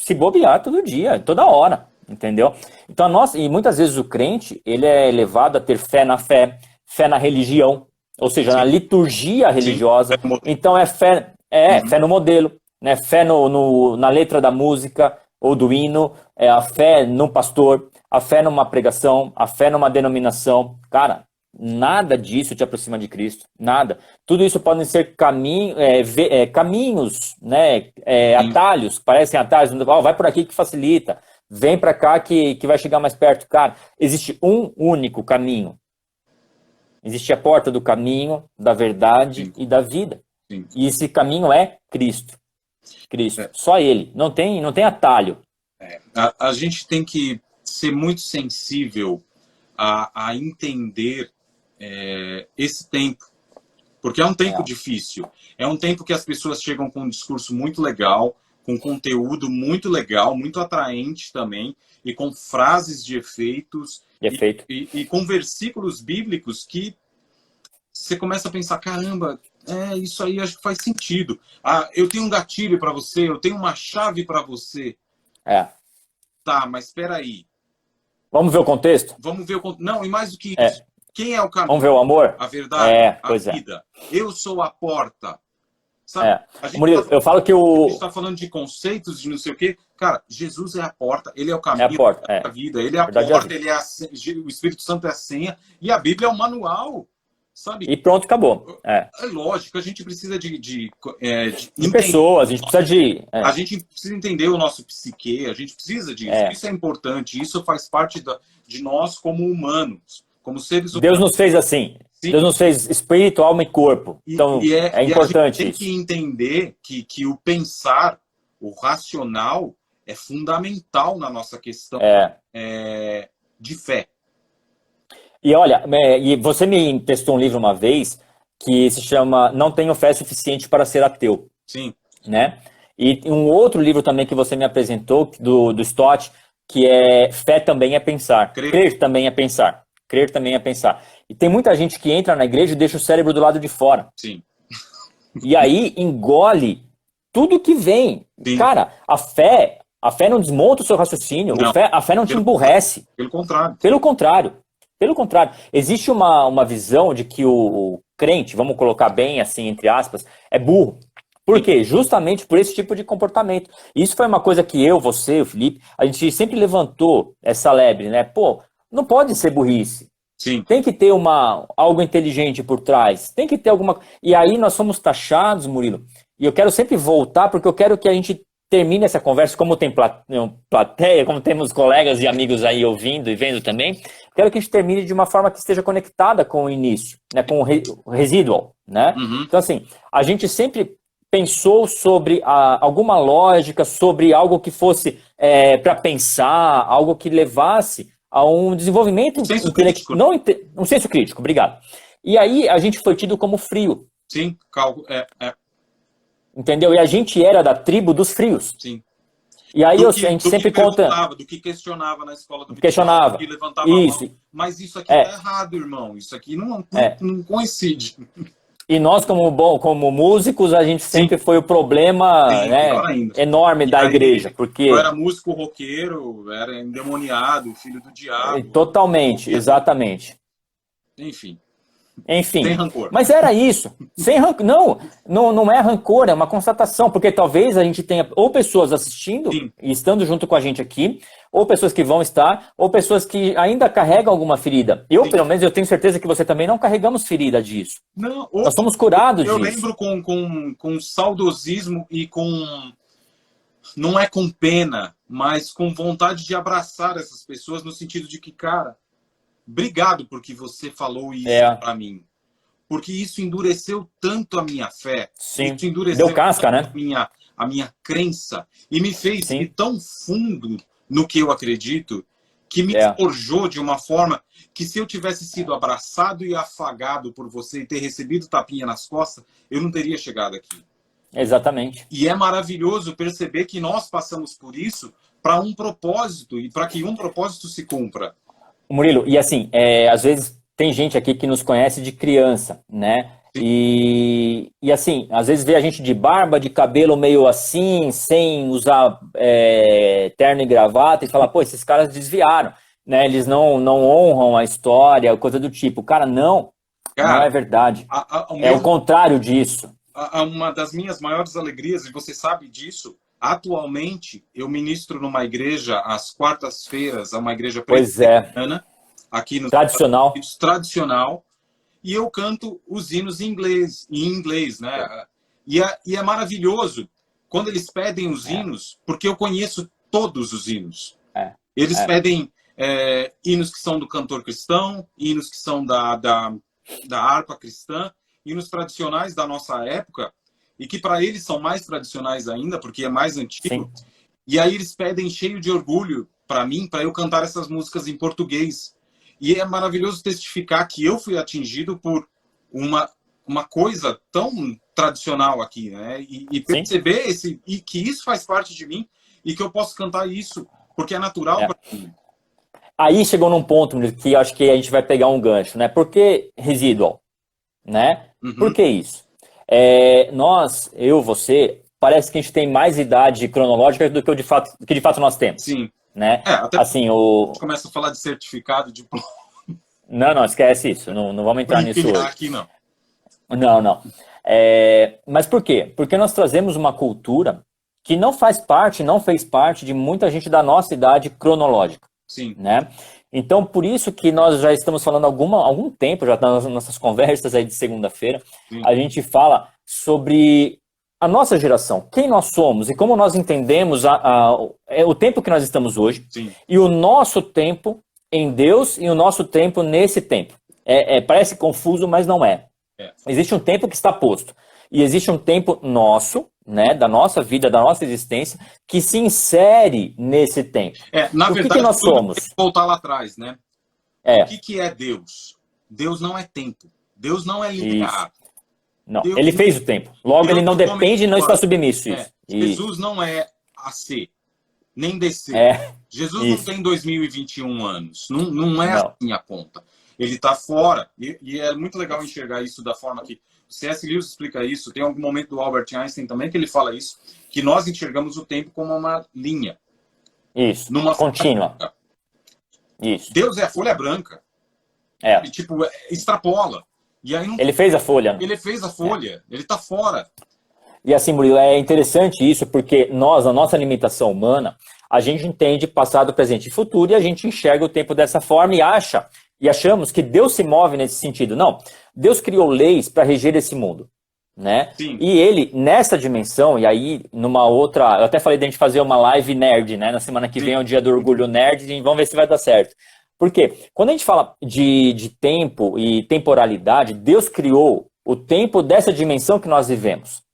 Se bobear, todo dia, toda hora. Entendeu? Então, e muitas vezes o crente, ele é levado a ter fé na religião, ou seja, na liturgia religiosa. Sim. Então, fé no modelo, né? Fé na letra da música ou do hino, a fé no pastor, a fé numa pregação, a fé numa denominação. Cara, nada disso te aproxima de Cristo, nada. Tudo isso podem ser caminhos, né? Atalhos, parecem atalhos, vai por aqui que facilita. Vem para cá que vai chegar mais perto. Cara, existe um único caminho. Existe a porta do caminho, da verdade e da vida. Sim. E esse caminho é Cristo. Só Ele. Não tem atalho. A gente tem que ser muito sensível a entender esse tempo. Porque é um tempo difícil. É um tempo que as pessoas chegam com um discurso muito legal, com conteúdo muito legal, muito atraente também, e com frases de efeitos, e com versículos bíblicos que você começa a pensar, caramba, isso aí acho que faz sentido. Eu tenho um gatilho para você, eu tenho uma chave para você. Tá, mas espera aí. Vamos ver o contexto? Vamos ver o contexto. Não, e mais do que isso. Quem é o caminho? Vamos ver o amor? A verdade, a pois vida. Eu sou a porta. Sabe? Murilo, eu falo que A gente está falando de conceitos, de não sei o quê. Cara, Jesus é a porta, ele é o caminho, a vida, ele é a porta, ele é o Espírito Santo é a senha, e a Bíblia é o manual, sabe? E pronto, acabou. É lógico, a gente precisa de pessoas, a gente precisa A gente precisa entender o nosso psique, a gente precisa disso. Isso é importante, isso faz parte de nós como humanos, como seres humanos. Deus nos fez assim. Sim. Deus nos fez espírito, alma e corpo. Então, é importante a gente tem que entender que o pensar, o racional, é fundamental na nossa questão de fé. E olha, e você me emprestou um livro uma vez que se chama Não Tenho Fé Suficiente para Ser Ateu. Sim. Né? E um outro livro também que você me apresentou, do Stott, que é Fé Também é Pensar. Crer também é pensar. Crer também é pensar. E tem muita gente que entra na igreja e deixa o cérebro do lado de fora. Sim. E aí engole tudo que vem. Sim. Cara, a fé não desmonta o seu raciocínio. Não. A fé não te emburrece. Pelo contrário. Pelo contrário. Existe uma visão de que o crente, vamos colocar bem assim, entre aspas, é burro. Por quê? Justamente por esse tipo de comportamento. Isso foi uma coisa que eu, você, o Felipe, a gente sempre levantou essa lebre, né? Pô, não pode ser burrice. Sim. Tem que ter algo inteligente por trás. Tem que ter alguma... E aí nós somos taxados, Murilo. E eu quero sempre voltar, porque eu quero que a gente termine essa conversa, como tem plateia, como temos colegas e amigos aí ouvindo e vendo também, quero que a gente termine de uma forma que esteja conectada com o início, né, com o residual, né? Então, assim, a gente sempre pensou sobre alguma lógica, sobre algo que fosse para pensar, algo que levasse a um desenvolvimento intelectual, não um senso crítico, obrigado. E aí a gente foi tido como frio. Sim, entendeu? E a gente era da tribo dos frios. Sim. E aí a gente sempre conta... Do que questionava na escola do questionava. Que levantava isso. a mão. Mas isso aqui tá errado, irmão. Isso aqui não coincide. E nós, como músicos, a gente sempre foi o problema enorme da igreja. Porque eu era músico roqueiro, era endemoniado, filho do diabo. Totalmente, exatamente. Enfim. Sem rancor. Mas era isso. Sem rancor. Não é rancor, é uma constatação, porque talvez a gente tenha ou pessoas assistindo e estando junto com a gente aqui, ou pessoas que vão estar, ou pessoas que ainda carregam alguma ferida. Pelo menos, eu tenho certeza que você também não carregamos ferida disso. Não, nós somos curados disso. Eu lembro com saudosismo e com... Não é com pena, mas com vontade de abraçar essas pessoas no sentido de que, cara, obrigado porque você falou isso pra mim. Porque isso endureceu tanto a minha fé. Sim. Isso endureceu Deu casca, né? a minha crença. E me fez ir tão fundo no que eu acredito, que me forjou de uma forma que, se eu tivesse sido abraçado e afagado por você e ter recebido tapinha nas costas, eu não teria chegado aqui. Exatamente. E é maravilhoso perceber que nós passamos por isso para um propósito e para que um propósito se cumpra. Murilo, e assim, às vezes tem gente aqui que nos conhece de criança, né? E assim, às vezes vê a gente de barba, de cabelo meio assim, sem usar terno e gravata, e fala, pô, esses caras desviaram, né? Eles não honram a história, coisa do tipo. Cara, não é verdade. É o contrário disso. Uma das minhas maiores alegrias, e você sabe disso, atualmente eu ministro numa igreja às quartas-feiras, uma igreja presbiteriana, aqui no tradicional. Tradicional, e eu canto os hinos em inglês, né? E é maravilhoso quando eles pedem os hinos, porque eu conheço todos os hinos. Eles pedem hinos que são do cantor cristão, hinos que são da harpa cristã, hinos tradicionais da nossa época, e que para eles são mais tradicionais ainda, porque é mais antigo. Sim. E aí eles pedem cheio de orgulho para mim, para eu cantar essas músicas em português. E é maravilhoso testificar que eu fui atingido por uma coisa tão tradicional aqui, né? E perceber e que isso faz parte de mim e que eu posso cantar isso, porque é natural para mim. Aí chegou num ponto que acho que a gente vai pegar um gancho, né? Por que residual? Né? Por que isso? Você, parece que a gente tem mais idade cronológica do que de fato nós temos. Sim. Né? Até assim, a gente começa a falar de certificado, diploma. Não, esquece isso. Não vamos entrar nisso hoje. Aqui não. Não. Mas por quê? Porque nós trazemos uma cultura que não fez parte de muita gente da nossa idade cronológica. Sim. Né? Então, por isso que nós já estamos falando há algum tempo, já nas nossas conversas aí de segunda-feira, a gente fala sobre a nossa geração, quem nós somos e como nós entendemos o tempo que nós estamos hoje. Sim. E o nosso tempo em Deus e o nosso tempo nesse tempo. Parece confuso, mas não é. Existe um tempo que está posto e existe um tempo nosso, né, da nossa vida, da nossa existência, que se insere nesse tempo. Na verdade, que nós somos? Tem que voltar lá atrás, né? O que é Deus? Deus não é tempo. Deus não é linear. Isso. Não, ele fez o tempo. Logo, ele não depende e não está submisso. Jesus não é AC, nem DC. Jesus não tem 2021 anos. Não é assim a conta. Ele está fora. E é muito legal enxergar isso da forma que C.S. Lewis explica isso. Tem algum momento do Albert Einstein também que ele fala isso, que nós enxergamos o tempo como uma linha. Isso, contínua. Isso. Deus é a folha branca. E, extrapola. E aí ele fez a folha. Ele fez a folha. Ele está fora. E assim, Murilo, é interessante isso, porque nós, a nossa limitação humana, a gente entende passado, presente e futuro, e a gente enxerga o tempo dessa forma e achamos que Deus se move nesse sentido. Não, Deus criou leis para reger esse mundo. né? Sim. E ele, nessa dimensão, e aí numa outra... Eu até falei de a gente fazer uma live nerd, né? Na semana que vem é o dia do orgulho nerd, e vamos ver se vai dar certo. Por quê? Quando a gente fala de tempo e temporalidade, Deus criou o tempo dessa dimensão que nós vivemos.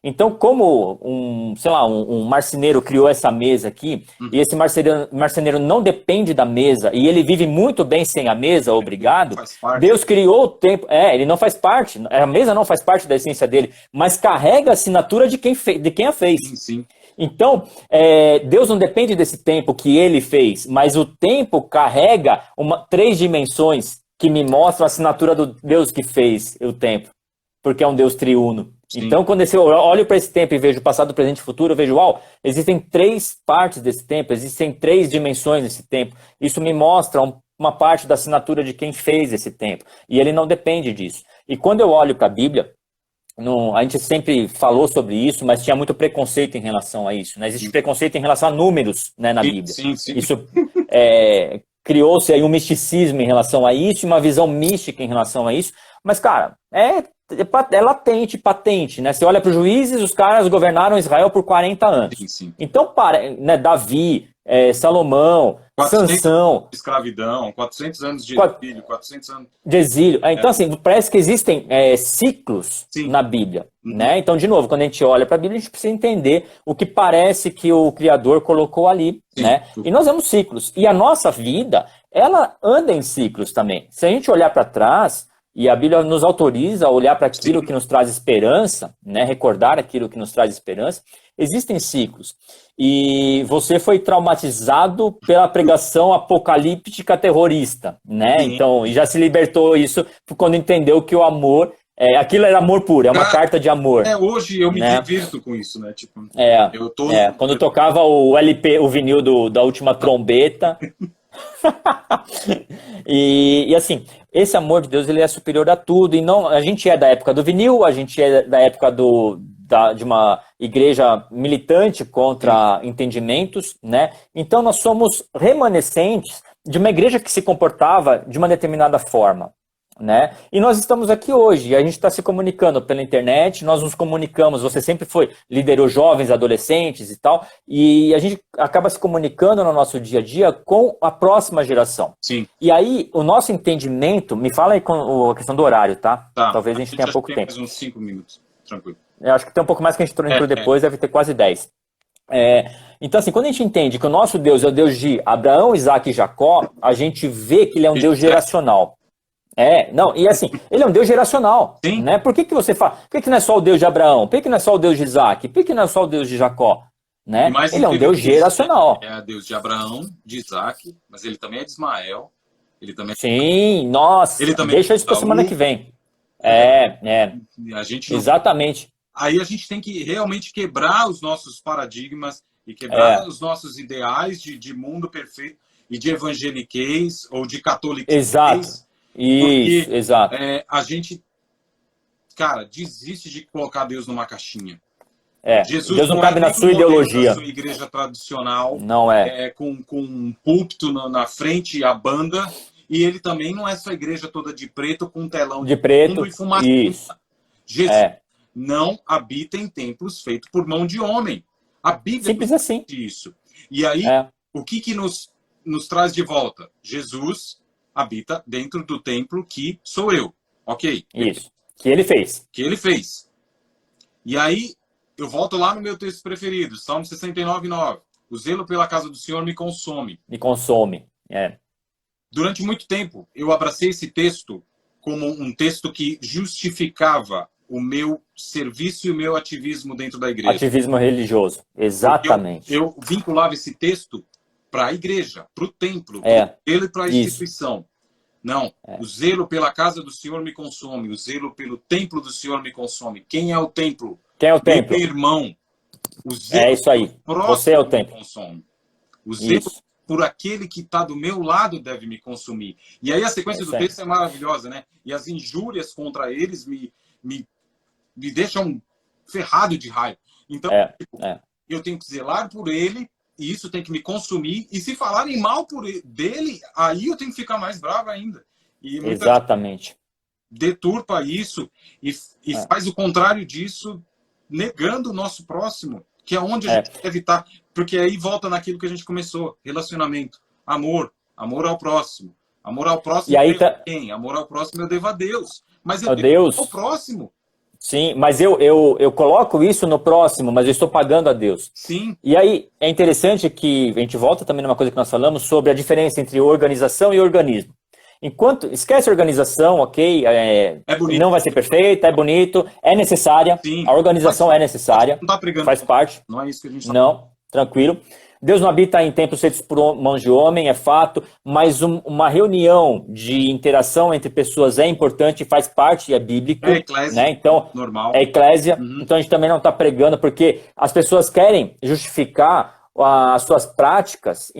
Então, como um marceneiro criou essa mesa aqui, e esse marceneiro não depende da mesa, e ele vive muito bem sem a mesa, obrigado, Deus criou o tempo... ele não faz parte, a mesa não faz parte da essência dele, mas carrega a assinatura de quem a fez. Sim, sim. Então, Deus não depende desse tempo que ele fez, mas o tempo carrega 3 dimensões que me mostram a assinatura do Deus que fez o tempo, porque é um Deus triuno. Sim. Então, quando eu olho para esse tempo e vejo passado, presente e futuro, eu vejo, existem 3 partes desse tempo, existem 3 dimensões desse tempo. Isso me mostra uma parte da assinatura de quem fez esse tempo. E ele não depende disso. E quando eu olho para a Bíblia, a gente sempre falou sobre isso, mas tinha muito preconceito em relação a isso. Né? Existe preconceito em relação a números, né, na Bíblia. Sim, sim. Isso criou-se aí um misticismo em relação a isso, uma visão mística em relação a isso. Mas, cara, é latente, patente, né? Você olha para os juízes, os caras governaram Israel por 40 anos. Sim, sim. Então, né, Davi, Salomão, 400 Sansão... de escravidão, 400 anos de exílio, 400 anos... De exílio. Então, assim, parece que existem ciclos na Bíblia, né? Então, de novo, quando a gente olha para a Bíblia, a gente precisa entender o que parece que o Criador colocou ali, né? E nós vemos ciclos. E a nossa vida, ela anda em ciclos também. Se a gente olhar para trás... E a Bíblia nos autoriza a olhar para aquilo que nos traz esperança, né? Recordar aquilo que nos traz esperança. Existem ciclos. E você foi traumatizado pela pregação apocalíptica terrorista, né? Sim. Então, e já se libertou isso quando entendeu que o amor, aquilo era amor puro, é uma carta de amor. Hoje eu me né? divirto com isso, né? Tipo, quando tocava o LP, o vinil da última trombeta... e assim, esse amor de Deus, ele é superior a tudo. E não, a gente é da época do vinil, a gente é da época de uma igreja militante contra entendimentos, né? Então nós somos remanescentes de uma igreja que se comportava de uma determinada forma, né? E nós estamos aqui hoje, a gente está se comunicando pela internet, nós nos comunicamos, você sempre liderou jovens, adolescentes e tal, e a gente acaba se comunicando no nosso dia a dia com a próxima geração. Sim. E aí, o nosso entendimento, me fala aí com a questão do horário, tá? Talvez a gente tenha pouco tempo. Mais uns 5 minutos, tranquilo. Eu acho que tem um pouco mais que a gente entrou depois, deve ter quase 10. Então, assim, quando a gente entende que o nosso Deus é o Deus de Abraão, Isaac e Jacó, a gente vê que ele é um Deus geracional. E assim, ele é um Deus geracional. Sim. Né? Por que você fala? Por que não é só o Deus de Abraão? Por que não é só o Deus de Isaac? Por que não é só o Deus de Jacó? Né? Ele é um Deus geracional. É Deus de Abraão, de Isaac, mas ele também é de Ismael. Ele também Sim, nossa. Ele também deixa isso para semana que vem. A gente Exatamente. Aí a gente tem que realmente quebrar os nossos paradigmas e quebrar os nossos ideais de mundo perfeito e de evangeliquez ou de catoliquez. Exato. Isso, exato. A gente, cara, desiste de colocar Deus numa caixinha. Jesus Deus não cabe na sua ideologia. Na sua igreja tradicional. Não é. Com um púlpito na frente e a banda. E ele também não é sua igreja toda de preto com um telão de preto e fumaça. Isso. Jesus não habita em templos feitos por mão de homem. A Bíblia simples assim. Isso. E aí, o que nos traz de volta? Jesus habita dentro do templo que sou eu. Ok? Isso. Que ele fez. Que ele fez. E aí, eu volto lá no meu texto preferido, Salmo 69:9. O zelo pela casa do Senhor me consome. Me consome. Durante muito tempo, eu abracei esse texto como um texto que justificava o meu serviço e o meu ativismo dentro da igreja. Ativismo religioso. Exatamente. Eu vinculava esse texto para a igreja, para o templo, para ele e para a instituição. Não, o zelo pela casa do Senhor me consome, o zelo pelo templo do Senhor me consome. Quem é o templo? Quem é o templo? Meu irmão. O zelo isso aí. Você é o templo. Me consome. O zelo por aquele que está do meu lado deve me consumir. E aí a sequência do texto é maravilhosa, né? E as injúrias contra eles me deixam ferrado de raiva. Então, eu tenho que zelar por ele, e isso tem que me consumir. E se falarem mal dele, aí eu tenho que ficar mais bravo ainda. Exatamente. deturpa isso e faz o contrário disso, negando o nosso próximo, que é onde a gente deve estar. Porque aí volta naquilo que a gente começou, relacionamento, amor ao próximo. Amor ao próximo E aí eu devo a quem? Amor ao próximo eu devo a Deus. Mas eu devo ao próximo. Sim, mas eu coloco isso no próximo, mas eu estou pagando a Deus. Sim. E aí é interessante que a gente volta também numa coisa que nós falamos sobre a diferença entre organização e organismo. Esquece a organização, ok, não vai ser perfeita, é bonito, é necessária, sim, a organização é necessária, não tá brigando, faz parte. Não é isso que a gente está falando. Não, tranquilo. Deus não habita em templos feitos por mãos de homem, é fato, mas uma reunião de interação entre pessoas é importante, faz parte, é bíblico. É eclésia, né? Então, normal. É eclésia, então a gente também não está pregando, porque as pessoas querem justificar as suas práticas,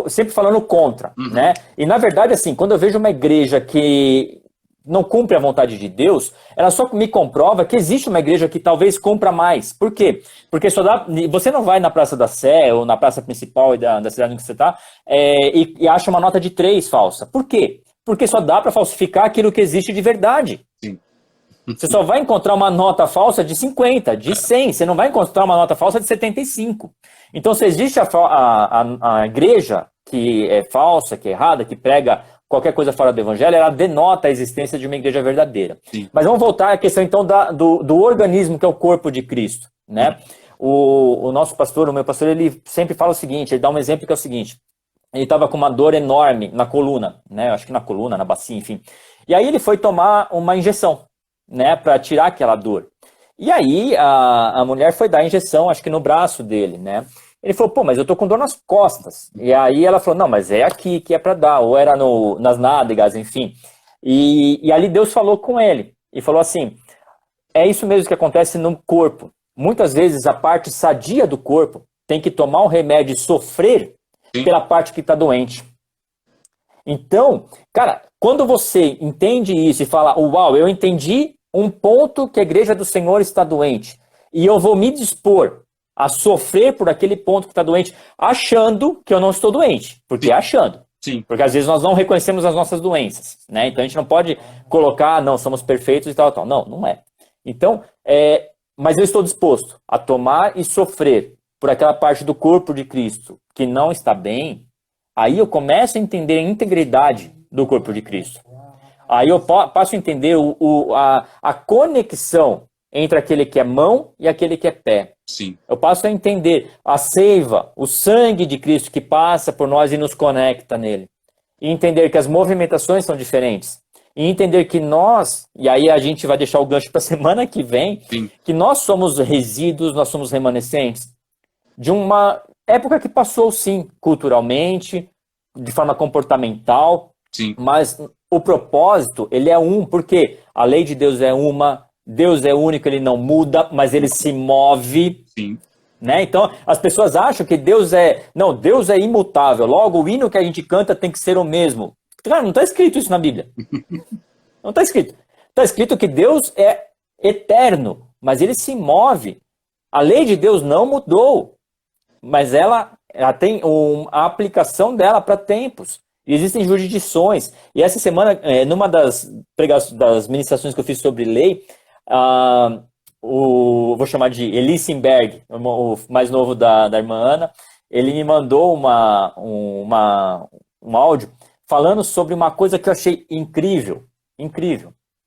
sempre falando contra. Né? E na verdade, assim, quando eu vejo uma igreja que não cumpre a vontade de Deus, ela só me comprova que existe uma igreja que talvez cumpra mais. Por quê? Porque você não vai na Praça da Sé ou na praça principal da cidade em que você está e acha uma nota de 3 falsa. Por quê? Porque só dá para falsificar aquilo que existe de verdade. Sim. Você só vai encontrar uma nota falsa de 50, de 100. Você não vai encontrar uma nota falsa de 75. Então, se existe a igreja que é falsa, que é errada, que prega qualquer coisa fora do evangelho, ela denota a existência de uma igreja verdadeira. Sim. Mas vamos voltar à questão, então, do organismo, que é o corpo de Cristo. Né? O nosso pastor, o meu pastor, ele sempre fala o seguinte, ele dá um exemplo que é o seguinte. Ele estava com uma dor enorme na coluna, né? Acho que na coluna, na bacia, enfim. E aí ele foi tomar uma injeção, né, para tirar aquela dor. E aí a mulher foi dar a injeção, acho que no braço dele, né? Ele falou, pô, mas eu tô com dor nas costas. E aí ela falou, não, mas é aqui que é para dar, ou era nas nádegas, enfim. E ali Deus falou com ele, e falou assim, é isso mesmo que acontece no corpo. Muitas vezes a parte sadia do corpo tem que tomar um remédio e sofrer pela parte que está doente. Então, cara, quando você entende isso e fala, uau, eu entendi um ponto que a igreja do Senhor está doente, e eu vou me dispor a sofrer por aquele ponto que está doente, achando que eu não estou doente, porque achando. Sim. Porque às vezes nós não reconhecemos as nossas doenças, né? Então a gente não pode colocar, não, somos perfeitos e tal, tal. Não, não é. Então, mas eu estou disposto a tomar e sofrer por aquela parte do corpo de Cristo que não está bem. Aí eu começo a entender a integridade do corpo de Cristo. Aí eu passo a entender a conexão entre aquele que é mão e aquele que é pé. Sim. Eu passo a entender a seiva, o sangue de Cristo que passa por nós e nos conecta nele. E entender que as movimentações são diferentes. E entender que nós, e aí a gente vai deixar o gancho para a semana que vem, Sim. que nós somos resíduos, nós somos remanescentes de uma época que passou, sim, culturalmente, de forma comportamental, sim, mas o propósito, ele é porque a lei de Deus é uma, Deus é único, ele não muda, mas ele se move. sim. Né? Então, as pessoas acham que Deus é imutável, logo o hino que a gente canta tem que ser o mesmo. Cara, não está escrito isso na Bíblia. Não está escrito. Está escrito que Deus é eterno, mas ele se move. A lei de Deus não mudou, mas ela tem a aplicação dela para tempos. E existem jurisdições. E essa semana, numa das ministrações que eu fiz sobre lei, vou chamar de Elissenberg, o mais novo da irmã Ana, ele me mandou um áudio falando sobre uma coisa que eu achei incrível.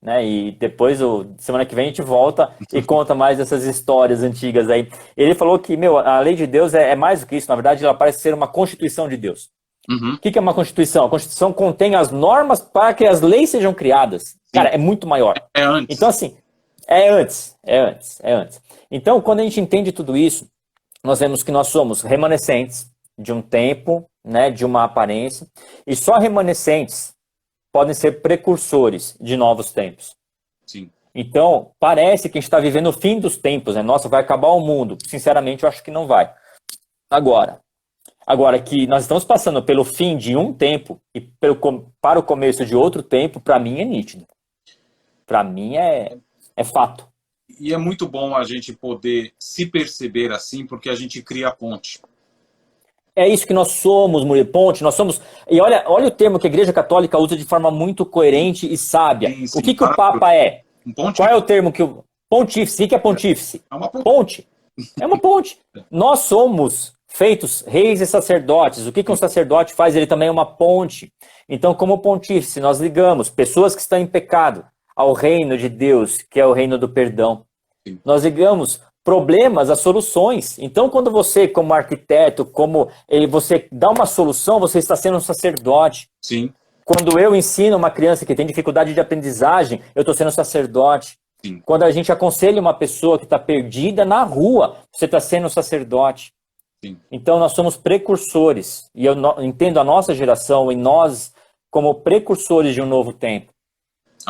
Né? E depois, semana que vem, a gente volta e conta mais dessas histórias antigas aí. Ele falou que, a lei de Deus é mais do que isso. Na verdade, ela parece ser uma constituição de Deus. Uhum. O que é uma constituição? A constituição contém as normas para que as leis sejam criadas. Sim. Cara, é muito maior. É antes. Então, assim, é antes. Então, quando a gente entende tudo isso, nós vemos que nós somos remanescentes de um tempo, né, de uma aparência, e só remanescentes podem ser precursores de novos tempos. Sim. Então, parece que a gente está vivendo o fim dos tempos, né? Nossa, vai acabar o mundo. Sinceramente, eu acho que não vai. Agora que nós estamos passando pelo fim de um tempo e para o começo de outro tempo, para mim é nítido. Para mim é fato. E é muito bom a gente poder se perceber assim, porque a gente cria a ponte. É isso que nós somos, Murilo, ponte, nós somos... E olha o termo que a Igreja Católica usa de forma muito coerente e sábia. Sim, sim, O que o Papa é? Um ponte. Qual é o termo que o... Pontífice, o que é pontífice? É uma ponte. É uma ponte. Nós somos feitos reis e sacerdotes. O que um sacerdote faz? Ele também é uma ponte. Então, como pontífice, nós ligamos pessoas que estão em pecado ao reino de Deus, que é o reino do perdão. Sim. Nós ligamos problemas às soluções. Então, quando você, como arquiteto, você dá uma solução, você está sendo um sacerdote. Sim. Quando eu ensino uma criança que tem dificuldade de aprendizagem, eu estou sendo um sacerdote. Sim. Quando a gente aconselha uma pessoa que está perdida na rua, você está sendo um sacerdote. Sim. Então, nós somos precursores. E eu entendo a nossa geração e nós como precursores de um novo tempo.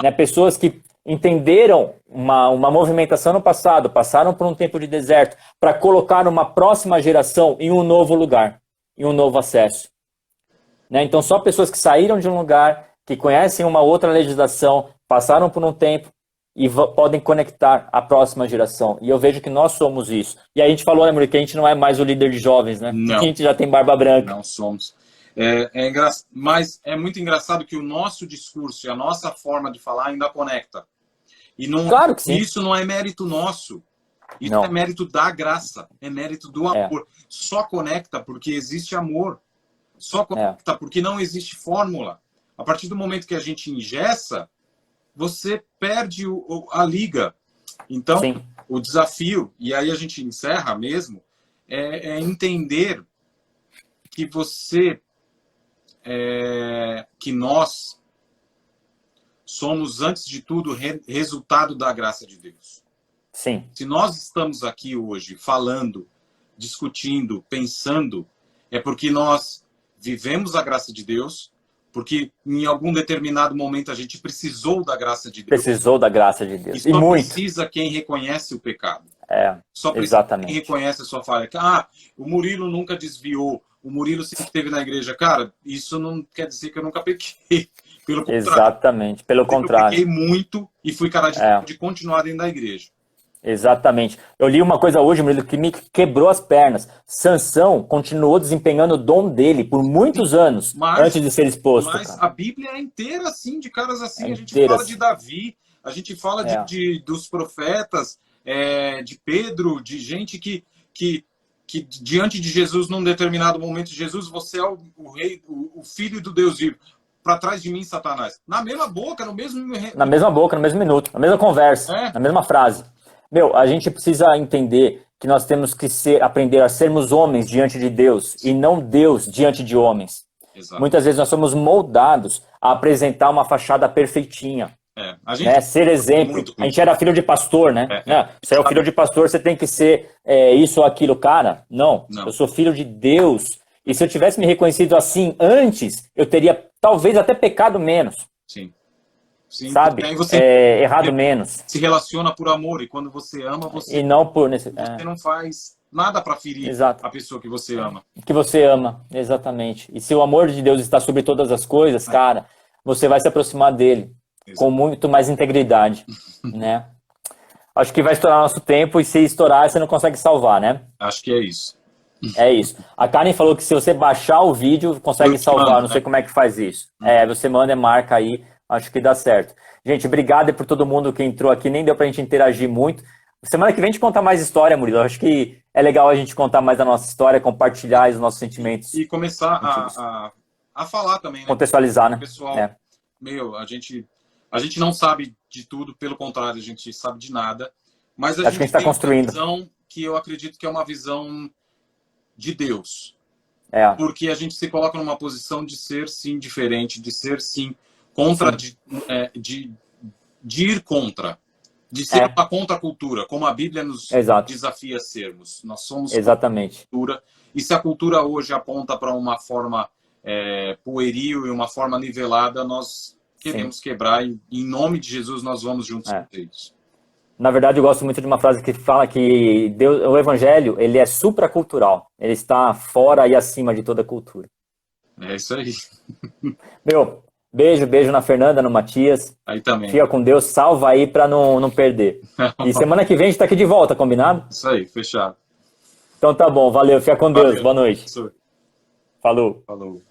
Né? Pessoas que entenderam uma movimentação no passado, passaram por um tempo de deserto, para colocar uma próxima geração em um novo lugar, em um novo acesso. Né? Então, só pessoas que saíram de um lugar, que conhecem uma outra legislação, passaram por um tempo e podem conectar a próxima geração. E eu vejo que nós somos isso. E a gente falou, né, Murilo, que a gente não é mais o líder de jovens, né? Não. A gente já tem barba branca. Não somos. Mas é muito engraçado que o nosso discurso e a nossa forma de falar ainda conecta. E não, claro que sim. Isso não é mérito nosso. Isso não. É mérito da graça. É mérito do amor. Só conecta porque existe amor. Só conecta porque não existe fórmula. A partir do momento que a gente engessa, você perde a liga. Então, sim. O desafio, e aí a gente encerra mesmo, é entender que que nós somos, antes de tudo, resultado da graça de Deus. Sim. Se nós estamos aqui hoje falando, discutindo, pensando, é porque nós vivemos a graça de Deus, porque em algum determinado momento a gente precisou da graça de Deus. Precisou da graça de Deus. E só muito. Precisa quem reconhece o pecado. Só precisa exatamente. Quem reconhece a sua falha. O Murilo nunca desviou. O Murilo sempre esteve na igreja. Cara, isso não quer dizer que eu nunca pequei. Pelo contrário. Exatamente, pelo contrário. Eu pequei muito e fui cara de continuar dentro da igreja. Exatamente. Eu li uma coisa hoje, Murilo, que me quebrou as pernas. Sansão continuou desempenhando o dom dele por muitos anos antes de ser exposto. Mas cara. A Bíblia é inteira assim, de caras assim. A gente inteira, fala de Davi, a gente fala dos profetas, de Pedro, de gente que diante de Jesus, num determinado momento, Jesus, você é o rei, o filho do Deus vivo. Para trás de mim, Satanás. Na mesma boca, no mesmo... Na mesma boca, no mesmo minuto, na mesma conversa, na mesma frase. A gente precisa entender que nós temos que aprender a sermos homens diante de Deus e não Deus diante de homens. Exato. Muitas vezes nós somos moldados a apresentar uma fachada perfeitinha. Ser exemplo. A gente era filho de pastor, né? Você é o filho de pastor, você tem que ser isso ou aquilo. Cara, não. Eu sou filho de Deus. E se eu tivesse me reconhecido assim antes, eu teria talvez até pecado menos. Sim. Sabe? Aí você errado menos. Se relaciona por amor. E quando você ama, você, e não por você não faz nada para ferir a pessoa que você ama. Que você ama, exatamente. E se o amor de Deus está sobre todas as coisas, cara, você vai se aproximar dele. Com muito mais integridade, né? Acho que vai estourar nosso tempo e se estourar, você não consegue salvar, né? Acho que é isso. É isso. A Karen falou que se você baixar o vídeo, consegue salvar. Não sei como é que faz isso. Você manda e marca aí, acho que dá certo. Gente, obrigado por todo mundo que entrou aqui. Nem deu pra gente interagir muito. Semana que vem a gente conta mais história, Murilo. Acho que é legal a gente contar mais da nossa história, compartilhar os nossos sentimentos. E começar a falar também, né? Contextualizar, né? Pessoal, a gente não sabe de tudo, pelo contrário, a gente sabe de nada. Mas a gente está construindo uma visão que eu acredito que é uma visão de Deus. Porque a gente se coloca numa posição de ser, sim, diferente, de ser, sim, contra, de ir contra. De ser uma contracultura, como a Bíblia nos desafia a sermos. Nós somos cultura. E se a cultura hoje aponta para uma forma pueril e uma forma nivelada, nós queremos quebrar, e em nome de Jesus nós vamos juntos com eles. Na verdade, eu gosto muito de uma frase que fala que Deus, o Evangelho, ele é supracultural. Ele está fora e acima de toda cultura. É isso aí. Beijo na Fernanda, no Matias. Aí também. Fica com Deus, salva aí para não perder. E semana que vem a gente está aqui de volta, combinado? Isso aí, fechado. Então tá bom, valeu, fica com Deus, boa noite. Falou. Falou.